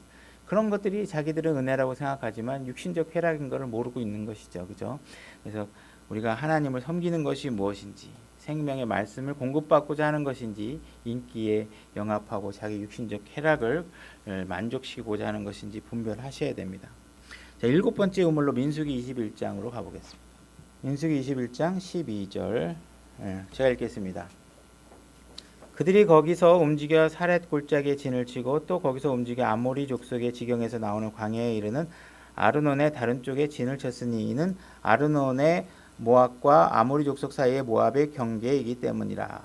그런 것들이 자기들은 은혜라고 생각하지만 육신적 쾌락인 것을 모르고 있는 것이죠. 그죠? 그래서 우리가 하나님을 섬기는 것이 무엇인지, 생명의 말씀을 공급받고자 하는 것인지, 인기에 영합하고 자기 육신적 쾌락을 만족시키고자 하는 것인지 분별하셔야 됩니다. 자, 7번째 우물로 민수기 21장으로 가보겠습니다. 민수기 21장 12절 제가 읽겠습니다. 그들이 거기서 움직여 사렛 골짜기에 진을 치고, 또 거기서 움직여 아모리 족속의 지경에서 나오는 광야에 이르는 아르논의 다른 쪽에 진을 쳤으니, 이는 아르논의 모압과 아모리 족속 사이의 모압의 경계이기 때문이라.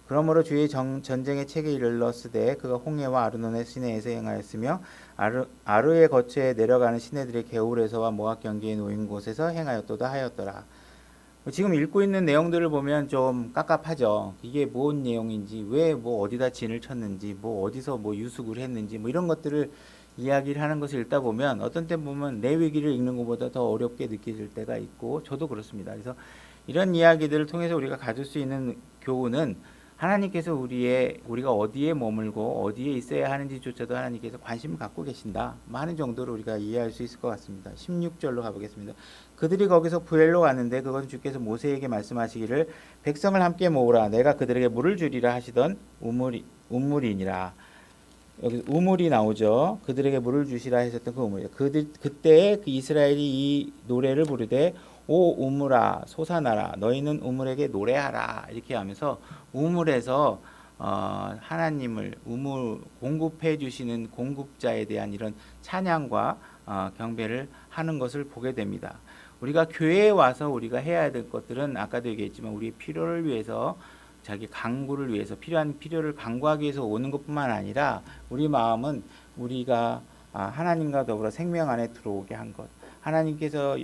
그러므로 주의 전쟁의 책에 이르렀으되 그가 홍해와 아르논의 시내에서 행하였으며, 아르의 거처에 내려가는 시내들의 개울에서와 모압 경계에 놓인 곳에서 행하였도다 하였더라. 지금 읽고 있는 내용들을 보면 좀 깝깝하죠. 이게 뭔 내용인지, 왜 어디다 진을 쳤는지, 어디서 유숙을 했는지, 이런 것들을 이야기를 하는 것을 읽다 보면 어떤 때 보면 레위기를 읽는 것보다 더 어렵게 느껴질 때가 있고, 저도 그렇습니다. 그래서 이런 이야기들을 통해서 우리가 가질 수 있는 교훈은, 하나님께서 우리가 어디에 머물고 어디에 있어야 하는지조차도 하나님께서 관심을 갖고 계신다, 많은 정도로 우리가 이해할 수 있을 것 같습니다. 16절로 가보겠습니다. 그들이 거기서 부엘로 갔는데 그것은 주께서 모세에게 말씀하시기를 백성을 함께 모으라, 내가 그들에게 물을 주리라 하시던 우물이니라. 여기 우물이 나오죠. 그들에게 물을 주시라 하셨던 그 우물이요. 그때에 그 이스라엘이 이 노래를 부르되 오 우물아 솟아나라 너희는 우물에게 노래하라 이렇게 하면서 우물에서 하나님을 우물 공급해 주시는 공급자에 대한 이런 찬양과 경배를 하는 것을 보게 됩니다. 우리가 교회에 와서 우리가 해야 될 것들은 아까도 얘기했지만 우리의 필요를 위해서 자기 강구를 위해서 필요한 필요를 강구하기 위해서 오는 것뿐만 아니라 우리 마음은 우리가 하나님과 더불어 생명 안에 들어오게 한 것, 하나님께서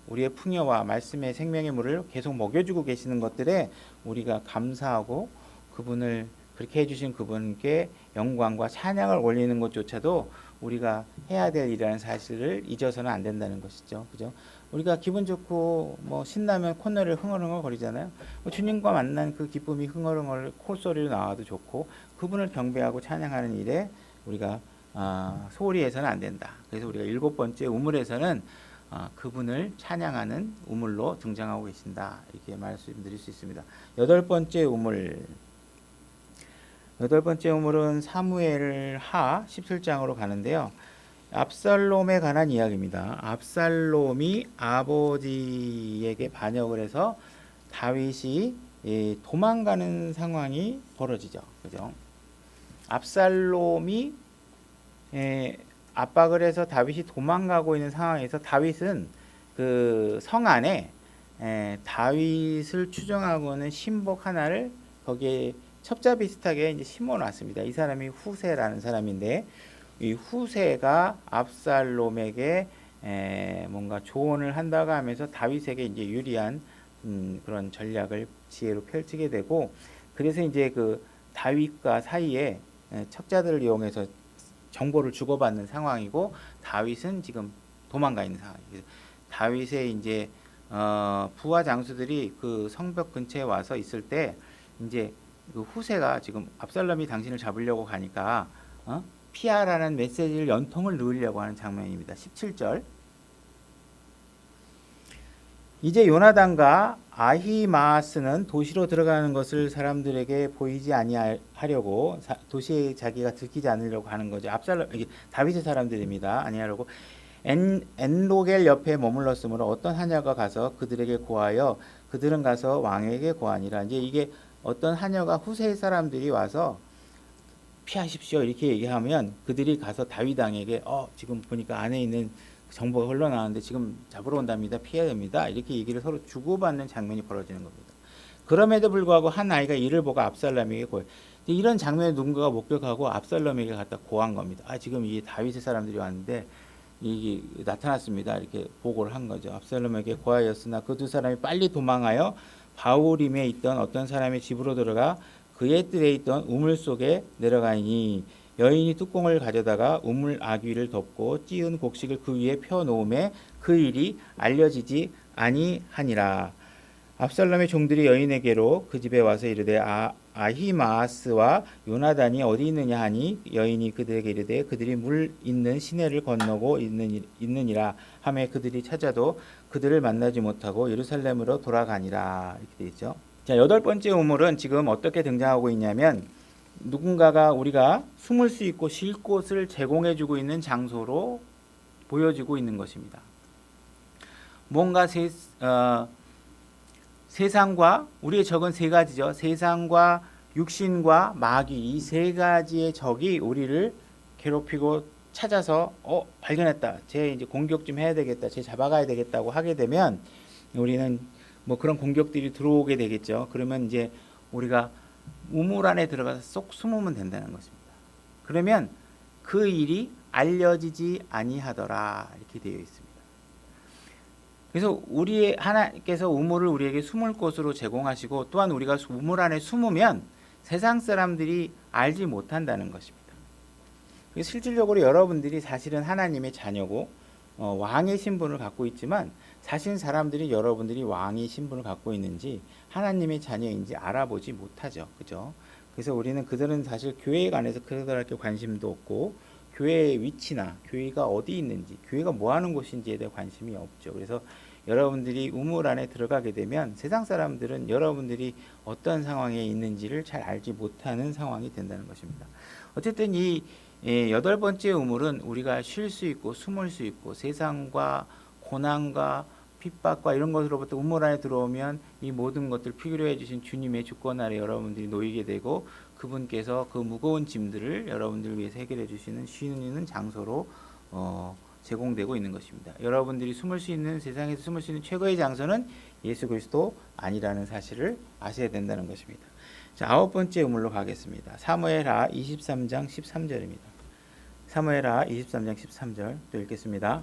우리의 풍요와 말씀의 생명의 물을 계속 먹여주고 계시는 것들에 우리가 감사하고 그분을 그렇게 해주신 그분께 영광과 찬양을 올리는 것조차도 우리가 해야 될 일이라는 사실을 잊어서는 안 된다는 것이죠. 그죠? 우리가 기분 좋고 뭐 신나면 콧노래를 흥얼흥얼 거리잖아요. 주님과 만난 그 기쁨이 흥얼흥얼 콧소리로 나와도 좋고 그분을 경배하고 찬양하는 일에 우리가 소홀히 해서는 안 된다. 그래서 우리가 7번째 우물에서는 그분을 찬양하는 우물로 등장하고 계신다. 이렇게 말씀드릴 수 있습니다. 8번째 우물. 8번째 우물은 사무엘 하 17장으로 가는데요. 압살롬에 관한 이야기입니다. 압살롬이 아버지에게 반역을 해서 다윗이 도망가는 상황이 벌어지죠. 그죠? 압살롬이 압박을 해서 다윗이 도망가고 있는 상황에서 다윗은 그 성 안에 다윗을 추종하고는 신복 하나를 거기에 첩자 비슷하게 이제 심어놨습니다. 이 사람이 후세라는 사람인데 이 후세가 압살롬에게 뭔가 조언을 한다고 하면서 다윗에게 이제 유리한 그런 전략을 지혜로 펼치게 되고 그래서 이제 그 다윗과 사이에 첩자들을 이용해서 정보를 주고받는 상황이고 다윗은 지금 도망가 있는 상황이에요. 다윗의 이제 부하 장수들이 그 성벽 근처에 와서 있을 때 이제 그 후세가 지금 압살롬이 당신을 잡으려고 가니까 피하라는 메시지를 연통을 넣으려고 하는 장면입니다. 17절. 이제 요나단과 아히마아스는 도시로 들어가는 것을 사람들에게 보이지 아니하려고 도시에 자기가 들키지 않으려고 하는 거죠. 다윗의 사람들입니다. 아니하려고 엔로겔 옆에 머물렀으므로 어떤 하녀가 가서 그들에게 고하여 그들은 가서 왕에게 고하니라. 이제 이게 어떤 하녀가 후세의 사람들이 와서 피하십시오 이렇게 얘기하면 그들이 가서 다윗 왕에게 지금 보니까 안에 있는 정보가 흘러나왔는데 지금 잡으러 온답니다. 피해야 됩니다. 이렇게 얘기를 서로 주고받는 장면이 벌어지는 겁니다. 그럼에도 불구하고 한 아이가 이를 보고 압살롬에게 고해. 이런 장면을 누군가가 목격하고 압살롬에게 갖다 고한 겁니다. 지금 이 다윗의 사람들이 왔는데 이게 나타났습니다. 이렇게 보고를 한 거죠. 압살롬에게 고하였으나 그 두 사람이 빨리 도망하여 바울임에 있던 어떤 사람의 집으로 들어가 그의 뜰에 있던 우물 속에 내려가니 여인이 뚜껑을 가져다가 우물 아귀를 덮고 찌은 곡식을 그 위에 펴놓음에 그 일이 알려지지 아니하니라. 압살롬의 종들이 여인에게로 그 집에 와서 이르되 아히마아스와 요나단이 어디 있느냐 하니 여인이 그들에게 이르되 그들이 물 있는 시내를 건너고 있느니라 하매 그들이 찾아도 그들을 만나지 못하고 예루살렘으로 돌아가니라. 이렇게 되어 있죠. 자, 8번째 우물은 지금 어떻게 등장하고 있냐면 누군가가 우리가 숨을 수 있고 쉴 곳을 제공해주고 있는 장소로 보여지고 있는 것입니다. 뭔가 세상과 우리의 적은 세 가지죠. 세상과 육신과 마귀 이 세 가지의 적이 우리를 괴롭히고 찾아서 발견했다. 쟤 이제 공격 좀 해야 되겠다. 쟤 잡아가야 되겠다고 하게 되면 우리는 뭐 그런 공격들이 들어오게 되겠죠. 그러면 이제 우리가 우물 안에 들어가서 쏙 숨으면 된다는 것입니다. 그러면 그 일이 알려지지 아니하더라 이렇게 되어 있습니다. 그래서 하나님께서 우물을 우리에게 숨을 곳으로 제공하시고 또한 우리가 우물 안에 숨으면 세상 사람들이 알지 못한다는 것입니다. 실질적으로 여러분들이 사실은 하나님의 자녀고 왕의 신분을 갖고 있지만 사실 사람들이 여러분들이 왕의 신분을 갖고 있는지 하나님의 자녀인지 알아보지 못하죠. 그죠? 그래서 우리는 그들은 사실 교회에 관해서 그들에게 관심도 없고 교회의 위치나 교회가 어디 있는지 교회가 뭐 하는 곳인지에 대해 관심이 없죠. 그래서 여러분들이 우물 안에 들어가게 되면 세상 사람들은 여러분들이 어떤 상황에 있는지를 잘 알지 못하는 상황이 된다는 것입니다. 어쨌든 이 8번째 우물은 우리가 쉴 수 있고 숨을 수 있고 세상과 고난과 핍박과 이런 것으로부터 우물 안에 들어오면 이 모든 것들 필요해 주신 주님의 주권 아래 여러분들이 놓이게 되고 그분께서 그 무거운 짐들을 여러분들을 위해서 해결해 주시는 쉬는 장소로 제공되고 있는 것입니다. 여러분들이 숨을 수 있는 세상에서 숨을 수 있는 최고의 장소는 예수 그리스도 아니라는 사실을 아셔야 된다는 것입니다. 자, 9번째 우물로 가겠습니다. 사무엘하 23장 13절입니다. 사무엘하 23장 13절 또 읽겠습니다.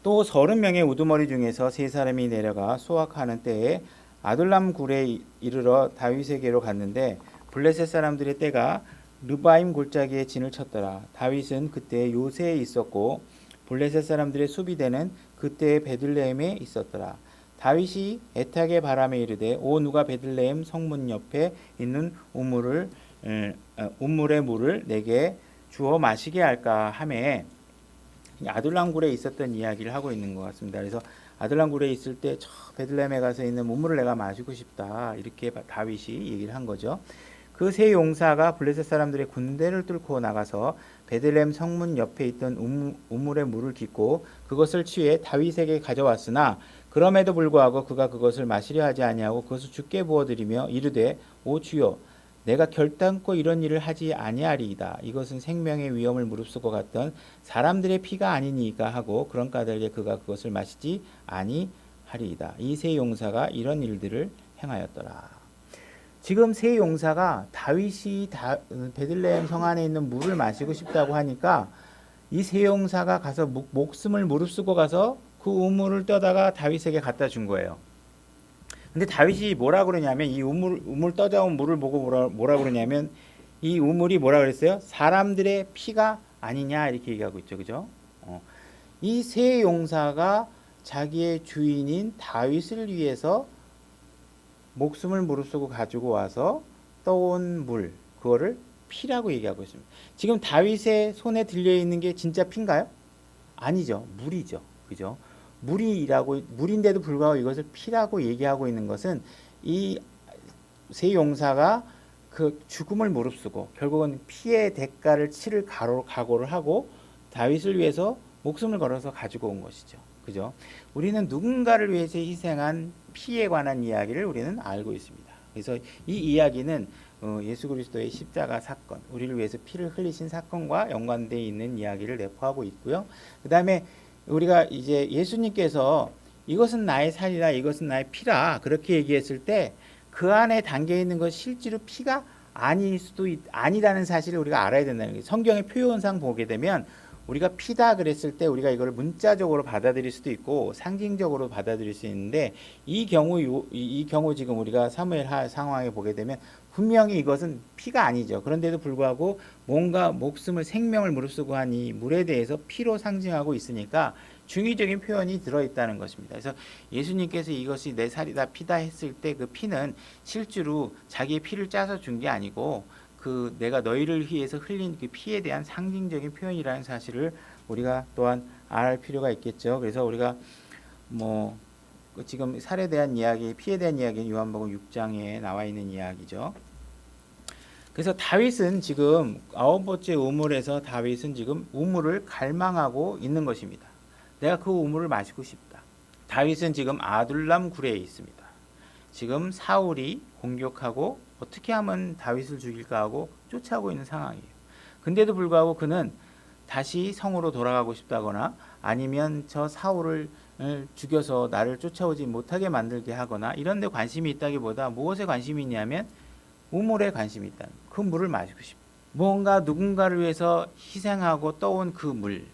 또 30명의 우두머리 중에서 세 사람이 내려가 수확하는 때에 아둘람 굴에 이르러 다윗에게로 갔는데 블레셋 사람들의 떼가 르바임 골짜기에 진을 쳤더라. 다윗은 그때 요새에 있었고 블레셋 사람들의 수비대는 그때 베들레헴에 있었더라. 다윗이 애타게 바람에 이르되 오 누가 베들레헴 성문 옆에 있는 우물의 물을 내게 주어 마시게 할까 하매 아둘람 굴에 있었던 이야기를 하고 있는 것 같습니다. 그래서 아둘람 굴에 있을 때 저 베들레헴에 가서 있는 우물을 내가 마시고 싶다 이렇게 다윗이 얘기를 한 거죠. 그 세 용사가 블레셋 사람들의 군대를 뚫고 나가서 베들레헴 성문 옆에 있던 우물의 물을 깃고 그것을 취해 다윗에게 가져왔으나 그럼에도 불구하고 그가 그것을 마시려 하지 아니하고 그것을 주께 부어드리며 이르되 오 주여 내가 결단코 이런 일을 하지 아니하리이다. 이것은 생명의 위험을 무릅쓰고 갔던 사람들의 피가 아니니까 하고 그런 까닭에 그가 그것을 마시지 아니하리이다. 이 세 용사가 이런 일들을 행하였더라. 지금 세 용사가 다윗이 베들레헴 성 안에 있는 물을 마시고 싶다고 하니까 이 세 용사가 가서 목숨을 무릅쓰고 가서 그 우물을 떠다가 다윗에게 갖다 준 거예요. 근데 다윗이 뭐라 그러냐면 이 우물 떠져온 물을 보고 뭐라 그러냐면 이 우물이 뭐라 그랬어요? 사람들의 피가 아니냐 이렇게 얘기하고 있죠. 그죠? 이 세 용사가 자기의 주인인 다윗을 위해서 목숨을 무릅쓰고 가지고 와서 떠온 물, 그거를 피라고 얘기하고 있습니다. 지금 다윗의 손에 들려 있는 게 진짜 피인가요? 아니죠. 물이죠. 그죠? 물인데도 불구하고 이것을 피라고 얘기하고 있는 것은 이 세 용사가 그 죽음을 무릅쓰고 결국은 피의 대가를 치를 각오를 하고 다윗을 위해서 목숨을 걸어서 가지고 온 것이죠. 그죠? 우리는 누군가를 위해서 희생한 피에 관한 이야기를 우리는 알고 있습니다. 그래서 이 이야기는 예수 그리스도의 십자가 사건, 우리를 위해서 피를 흘리신 사건과 연관되어 있는 이야기를 내포하고 있고요. 그 다음에 우리가 이제 예수님께서 이것은 나의 살이라 이것은 나의 피라 그렇게 얘기했을 때 그 안에 담겨 있는 것이 실제로 피가 아니라는 사실을 우리가 알아야 된다는 거예요. 성경의 표현상 보게 되면 우리가 피다 그랬을 때 우리가 이걸 문자적으로 받아들일 수도 있고 상징적으로 받아들일 수 있는데 이 경우 지금 우리가 사무엘하 상황에 보게 되면 분명히 이것은 피가 아니죠. 그런데도 불구하고 뭔가 생명을 무릅쓰고 하니 물에 대해서 피로 상징하고 있으니까 중의적인 표현이 들어있다는 것입니다. 그래서 예수님께서 이것이 내 살이다 피다 했을 때 그 피는 실제로 자기의 피를 짜서 준 게 아니고 그 내가 너희를 위해서 흘린 그 피에 대한 상징적인 표현이라는 사실을 우리가 또한 알 필요가 있겠죠. 그래서 우리가 지금 살에 대한 이야기, 피에 대한 이야기는 요한복음 6장에 나와 있는 이야기죠. 그래서 다윗은 지금 9번째 우물에서 다윗은 지금 우물을 갈망하고 있는 것입니다. 내가 그 우물을 마시고 싶다. 다윗은 지금 아둘람 굴에 있습니다. 지금 사울이 공격하고 어떻게 하면 다윗을 죽일까 하고 쫓아오고 있는 상황이에요. 근데도 불구하고 그는 다시 성으로 돌아가고 싶다거나 아니면 저 사울을 죽여서 나를 쫓아오지 못하게 만들게 하거나 이런 데 관심이 있다기보다 무엇에 관심이 있냐면 우물에 관심이 있다는 거예요. 그 물을 마시고 싶다. 뭔가 누군가를 위해서 희생하고 떠온 그 물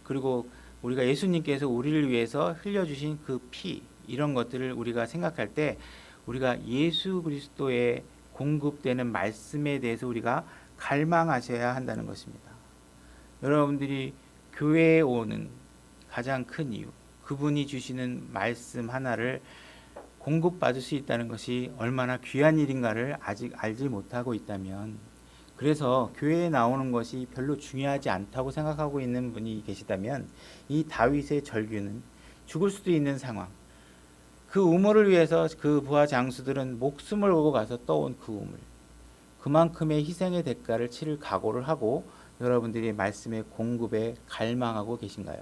그리고 우리가 예수님께서 우리를 위해서 흘려주신 그 피 이런 것들을 우리가 생각할 때 우리가 예수 그리스도의 공급되는 말씀에 대해서 우리가 갈망하셔야 한다는 것입니다. 여러분들이 교회에 오는 가장 큰 이유, 그분이 주시는 말씀 하나를 공급받을 수 있다는 것이 얼마나 귀한 일인가를 아직 알지 못하고 있다면, 그래서 교회에 나오는 것이 별로 중요하지 않다고 생각하고 있는 분이 계시다면 이 다윗의 절규는 죽을 수도 있는 상황, 그 우물을 위해서 그 부하 장수들은 목숨을 걸고 가서 떠온 그 우물, 그만큼의 희생의 대가를 치를 각오를 하고 여러분들이 말씀의 공급에 갈망하고 계신가요?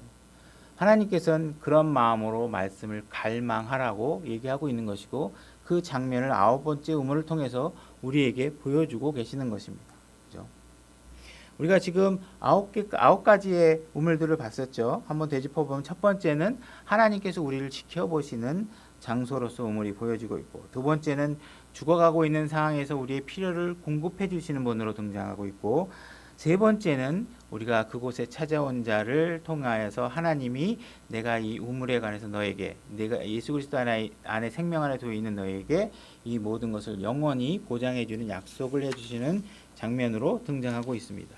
하나님께서는 그런 마음으로 말씀을 갈망하라고 얘기하고 있는 것이고 그 장면을 9번째 우물을 통해서 우리에게 보여주고 계시는 것입니다. 그죠? 우리가 지금 9가지의 우물들을 봤었죠. 한번 되짚어보면 첫 번째는 하나님께서 우리를 지켜보시는 장소로서 우물이 보여지고 있고, 두 번째는 죽어가고 있는 상황에서 우리의 필요를 공급해 주시는 분으로 등장하고 있고, 세 번째는 우리가 그곳에 찾아온 자를 통하여서 하나님이 내가 이 우물에 관해서 너에게, 내가 예수 그리스도 안에 생명 안에 두어 있는 너에게 이 모든 것을 영원히 보장해 주는 약속을 해주시는 장면으로 등장하고 있습니다.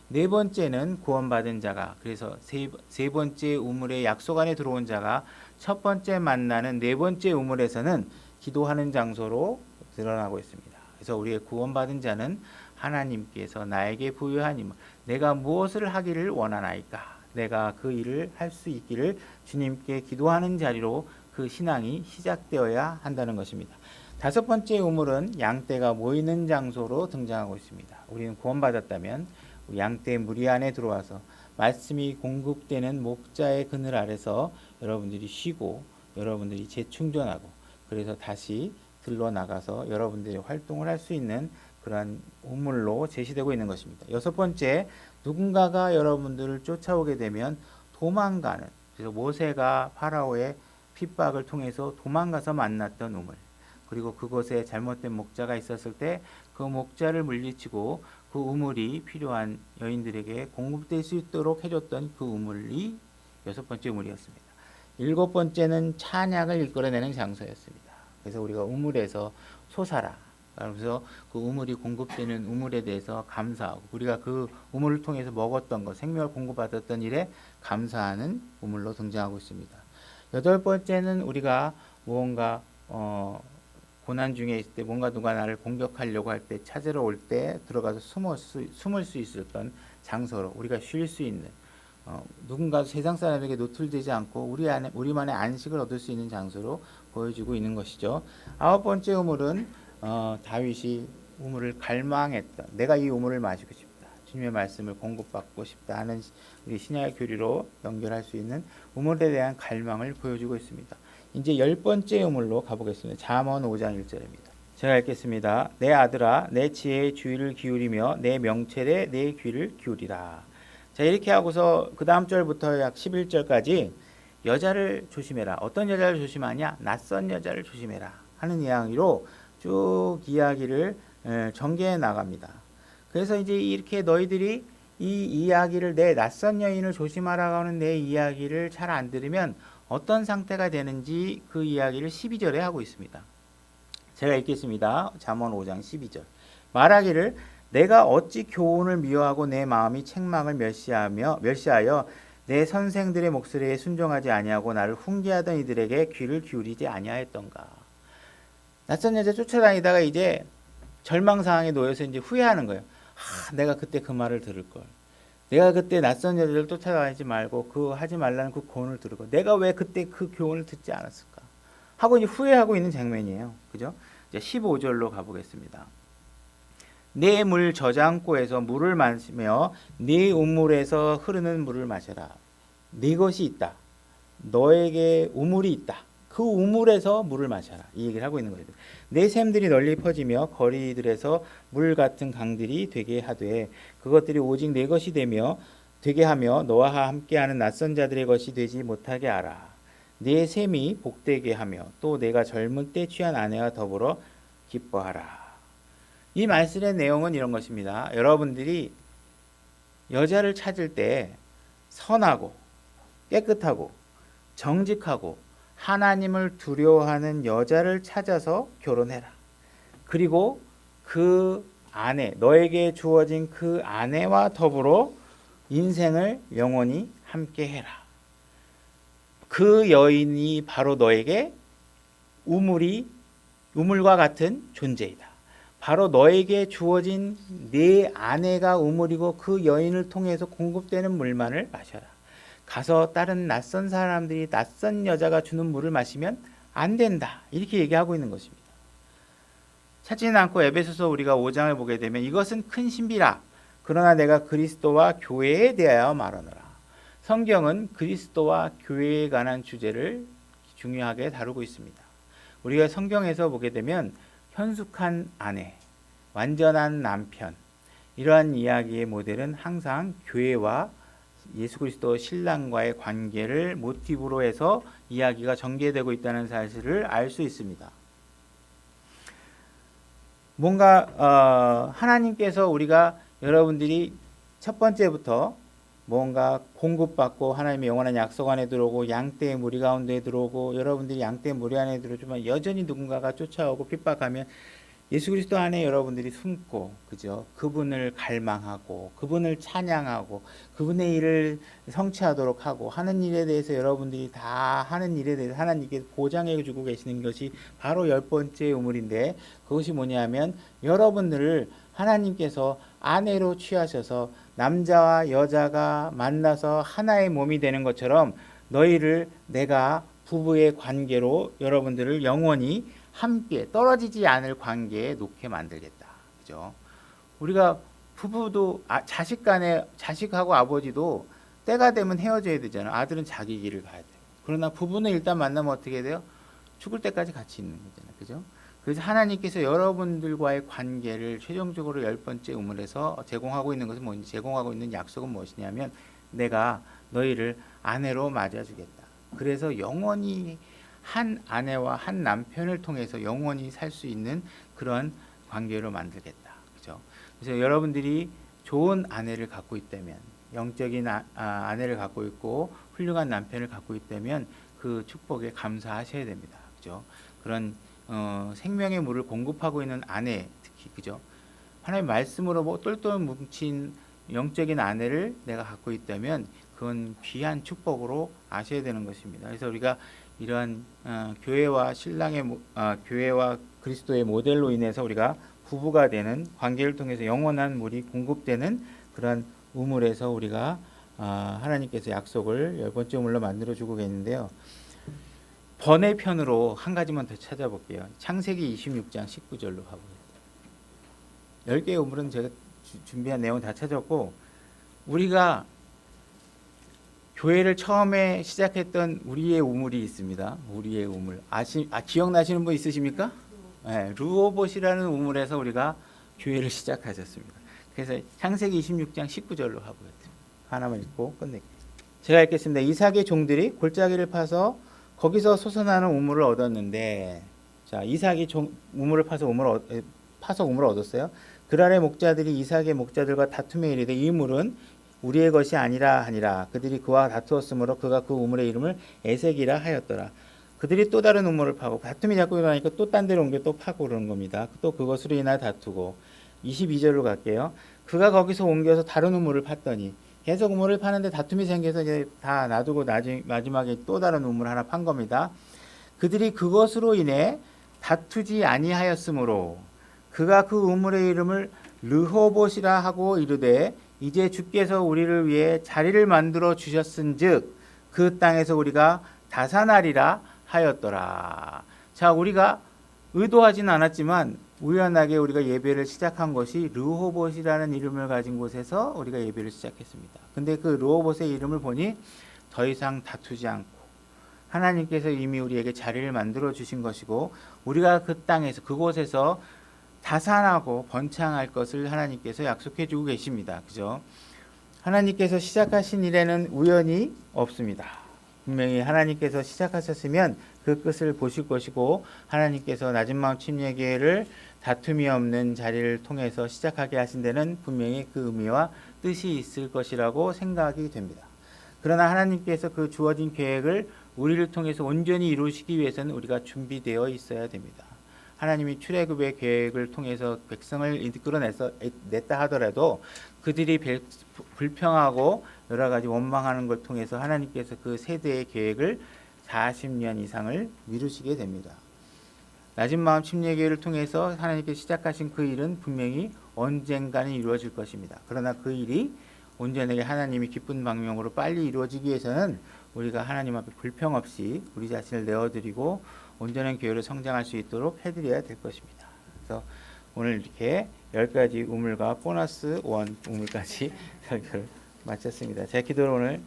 네 번째는 구원받은 자가, 그래서 세 번째 우물의 약속 안에 들어온 자가 첫 번째 만나는 네 번째 우물에서는 기도하는 장소로 드러나고 있습니다. 그래서 우리의 구원받은 자는 하나님께서 나에게 부여한 힘, 내가 무엇을 하기를 원하나이까, 내가 그 일을 할 수 있기를 주님께 기도하는 자리로 그 신앙이 시작되어야 한다는 것입니다. 다섯 번째 우물은 양떼가 모이는 장소로 등장하고 있습니다. 우리는 구원받았다면 양떼 무리 안에 들어와서 말씀이 공급되는 목자의 그늘 아래서 여러분들이 쉬고 여러분들이 재충전하고 그래서 다시 들러 나가서 여러분들이 활동을 할 수 있는 그러한 우물로 제시되고 있는 것입니다. 여섯 번째, 누군가가 여러분들을 쫓아오게 되면 도망가는, 그래서 모세가 파라오의 핍박을 통해서 도망가서 만났던 우물, 그리고 그곳에 잘못된 목자가 있었을 때 그 목자를 물리치고 그 우물이 필요한 여인들에게 공급될 수 있도록 해줬던 그 우물이 여섯 번째 우물이었습니다. 일곱 번째는 찬양을 이끌어내는 장소였습니다. 그래서 우리가 우물에서 솟아라, 그래서 그 우물이 공급되는 우물에 대해서 감사하고 우리가 그 우물을 통해서 먹었던 것, 생명을 공급받았던 일에 감사하는 우물로 등장하고 있습니다. 여덟 번째는 우리가 무언가 고난 중에 있을 때, 뭔가 누가 나를 공격하려고 할 때, 찾으러 올 때 들어가서 숨을 수 있었던 장소로 우리가 쉴 수 있는, 누군가 세상 사람에게 노출되지 않고 우리만의 안식을 얻을 수 있는 장소로 보여주고 있는 것이죠. 아홉 번째 우물은 다윗이 우물을 갈망했던, 내가 이 우물을 마시고 싶다, 주님의 말씀을 공급받고 싶다 하는 우리 신약의 교리로 연결할 수 있는 우물에 대한 갈망을 보여주고 있습니다. 이제 열 번째 우물로 가보겠습니다. 잠언 5장 1절입니다. 제가 읽겠습니다. 내 아들아, 내 지혜의 주의를 기울이며 내 명철에 내 귀를 기울이라. 자, 이렇게 하고서 그 다음 절부터 약 11절까지 여자를 조심해라. 어떤 여자를 조심하냐? 낯선 여자를 조심해라 하는 이야기로 쭉 이야기를 전개해 나갑니다. 그래서 이제 이렇게 너희들이 이 이야기를, 내 낯선 여인을 조심하라고 하는 내 이야기를 잘 안 들으면 어떤 상태가 되는지 그 이야기를 12절에 하고 있습니다. 제가 읽겠습니다. 잠언 5장 12절. 말하기를 내가 어찌 교훈을 미워하고 내 마음이 책망을 멸시하여 내 선생들의 목소리에 순종하지 아니하고 나를 훈계하던 이들에게 귀를 기울이지 아니하였던가. 낯선 여자 쫓아다니다가 이제 절망 상황에 놓여서 이제 후회하는 거예요. 내가 그때 그 말을 들을 걸. 내가 그때 낯선 여자를 쫓아다니지 말고 그 하지 말라는 그 교훈을 들을, 내가 왜 그때 그 교훈을 듣지 않았을까 하고 이제 후회하고 있는 장면이에요. 그죠? 이제 15절로 가보겠습니다. 내 물 저장고에서 물을 마시며 네 우물에서 흐르는 물을 마셔라. 네 것이 있다. 너에게 우물이 있다. 그 우물에서 물을 마셔라. 이 얘기를 하고 있는 거예요. 내 샘들이 널리 퍼지며 거리들에서 물 같은 강들이 되게 하되 그것들이 오직 내 것이 되게 하며 너와 함께하는 낯선 자들의 것이 되지 못하게 하라. 내 샘이 복되게 하며 또 내가 젊은 때 취한 아내와 더불어 기뻐하라. 이 말씀의 내용은 이런 것입니다. 여러분들이 여자를 찾을 때 선하고 깨끗하고 정직하고 하나님을 두려워하는 여자를 찾아서 결혼해라. 그리고 그 아내, 너에게 주어진 그 아내와 더불어 인생을 영원히 함께 해라. 그 여인이 바로 너에게 우물과 같은 존재이다. 바로 너에게 주어진 네 아내가 우물이고 그 여인을 통해서 공급되는 물만을 마셔라. 가서 다른 낯선 사람들이, 낯선 여자가 주는 물을 마시면 안 된다. 이렇게 얘기하고 있는 것입니다. 찾지는 않고 에베소서 우리가 5장을 보게 되면 이것은 큰 신비라. 그러나 내가 그리스도와 교회에 대하여 말하노라. 성경은 그리스도와 교회에 관한 주제를 중요하게 다루고 있습니다. 우리가 성경에서 보게 되면 현숙한 아내, 완전한 남편, 이러한 이야기의 모델은 항상 교회와 예수 그리스도 신랑과의 관계를 모티브로 해서 이야기가 전개되고 있다는 사실을 알 수 있습니다. 뭔가 하나님께서 우리가 여러분들이 첫 번째부터 뭔가 공급받고 하나님의 영원한 약속 안에 들어오고 양떼의 무리 가운데 들어오고 여러분들이 양떼의 무리 안에 들어오지만 여전히 누군가가 쫓아오고 핍박하면 예수 그리스도 안에 여러분들이 숨고 그죠? 그분을 갈망하고 그분을 찬양하고 그분의 일을 성취하도록 하고 하는 일에 대해서 여러분들이 다 하는 일에 대해서 하나님께 보장해 주고 계시는 것이 바로 10번째 우물인데 그것이 뭐냐면 여러분들을 하나님께서 아내로 취하셔서 남자와 여자가 만나서 하나의 몸이 되는 것처럼 너희를 내가 부부의 관계로 여러분들을 영원히 함께 떨어지지 않을 관계에 놓게 만들겠다. 그죠? 우리가 부부도 자식 간에 자식하고 아버지도 때가 되면 헤어져야 되잖아. 아들은 자기 길을 가야 돼요. 그러나 부부는 일단 만나면 어떻게 돼요? 죽을 때까지 같이 있는 거잖아요. 그죠? 그래서 하나님께서 여러분들과의 관계를 최종적으로 10번째 우물에서 제공하고 있는 것은 뭐니? 제공하고 있는 약속은 무엇이냐면 내가 너희를 아내로 맞아주겠다. 그래서 영원히 한 아내와 한 남편을 통해서 영원히 살 수 있는 그런 관계로 만들겠다. 그죠? 그래서 여러분들이 좋은 아내를 갖고 있다면, 영적인 아내를 갖고 있고 훌륭한 남편을 갖고 있다면 그 축복에 감사하셔야 됩니다. 그죠? 그런 생명의 물을 공급하고 있는 아내, 특히 그죠? 하나님의 말씀으로 뭐 똘똘 뭉친 영적인 아내를 내가 갖고 있다면 그건 귀한 축복으로 아셔야 되는 것입니다. 그래서 우리가 이러한 교회와 신랑의 교회와 그리스도의 모델로 인해서 우리가 부부가 되는 관계를 통해서 영원한 물이 공급되는 그런 우물에서 우리가 하나님께서 약속을 10번째 우물로 만들어 주고 계시는데요. 번외편으로 한 가지만 더 찾아볼게요. 창세기 26장 19절로 가보겠습니다. 10개의 우물은 제가 준비한 내용 다 찾았고 우리가 교회를 처음에 시작했던 우리의 우물이 있습니다. 우리의 우물. 기억나시는 분 있으십니까? 네, 르호봇이라는 우물에서 우리가 교회를 시작하셨습니다. 그래서 창세기 26장 19절로 가보겠습니다. 하나만 읽고 끝낼게요. 제가 읽겠습니다. 이삭의 종들이 골짜기를 파서 거기서 솟아나는 우물을 얻었는데, 자, 이삭이 우물을 파서 우물을 얻었어요. 그랄의 목자들이 이삭의 목자들과 다툼에 이르되 이 물은 우리의 것이 아니라 하니라. 그들이 그와 다투었으므로 그가 그 우물의 이름을 에색이라 하였더라. 그들이 또 다른 우물을 파고 다툼이 자꾸 일어나니까 또 딴 데로 옮겨 또 파고 그러는 겁니다. 또 그것으로 인하여 다투고 22절로 갈게요. 그가 거기서 옮겨서 다른 우물을 팠더니 계속 우물을 파는데 다툼이 생겨서 이제 다 놔두고 마지막에 또 다른 우물 하나 판 겁니다. 그들이 그것으로 인해 다투지 아니하였으므로 그가 그 우물의 이름을 르호봇이라 하고 이르되 이제 주께서 우리를 위해 자리를 만들어 주셨은즉 그 땅에서 우리가 다산하리라 하였더라. 자, 우리가 의도하진 않았지만 우연하게 우리가 예배를 시작한 것이 르호봇이라는 이름을 가진 곳에서 우리가 예배를 시작했습니다. 근데 그 르호봇의 이름을 보니 더 이상 다투지 않고 하나님께서 이미 우리에게 자리를 만들어 주신 것이고 우리가 그 땅에서 그곳에서 다산하고 번창할 것을 하나님께서 약속해 주고 계십니다. 그죠? 하나님께서 시작하신 일에는 우연이 없습니다. 분명히 하나님께서 시작하셨으면 그 끝을 보실 것이고 하나님께서 낮은 마음 침례교회를 다툼이 없는 자리를 통해서 시작하게 하신 데는 분명히 그 의미와 뜻이 있을 것이라고 생각이 됩니다. 그러나 하나님께서 그 주어진 계획을 우리를 통해서 온전히 이루시기 위해서는 우리가 준비되어 있어야 됩니다. 하나님이 출애굽의 계획을 통해서 백성을 이끌어냈다 하더라도 그들이 불평하고 여러 가지 원망하는 걸 통해서 하나님께서 그 세대의 계획을 40년 이상을 미루시게 됩니다. 낮은 마음 침례교회를 통해서 하나님께서 시작하신 그 일은 분명히 언젠가는 이루어질 것입니다. 그러나 그 일이 온전하게 하나님이 기쁜 방향으로 빨리 이루어지기 위해서는 우리가 하나님 앞에 불평 없이 우리 자신을 내어드리고 온전한 교회로 성장할 수 있도록 해드려야 될 것입니다. 그래서 오늘 이렇게 10가지 우물과 보너스 1 우물까지 설교를 마쳤습니다. 제 기도를 오늘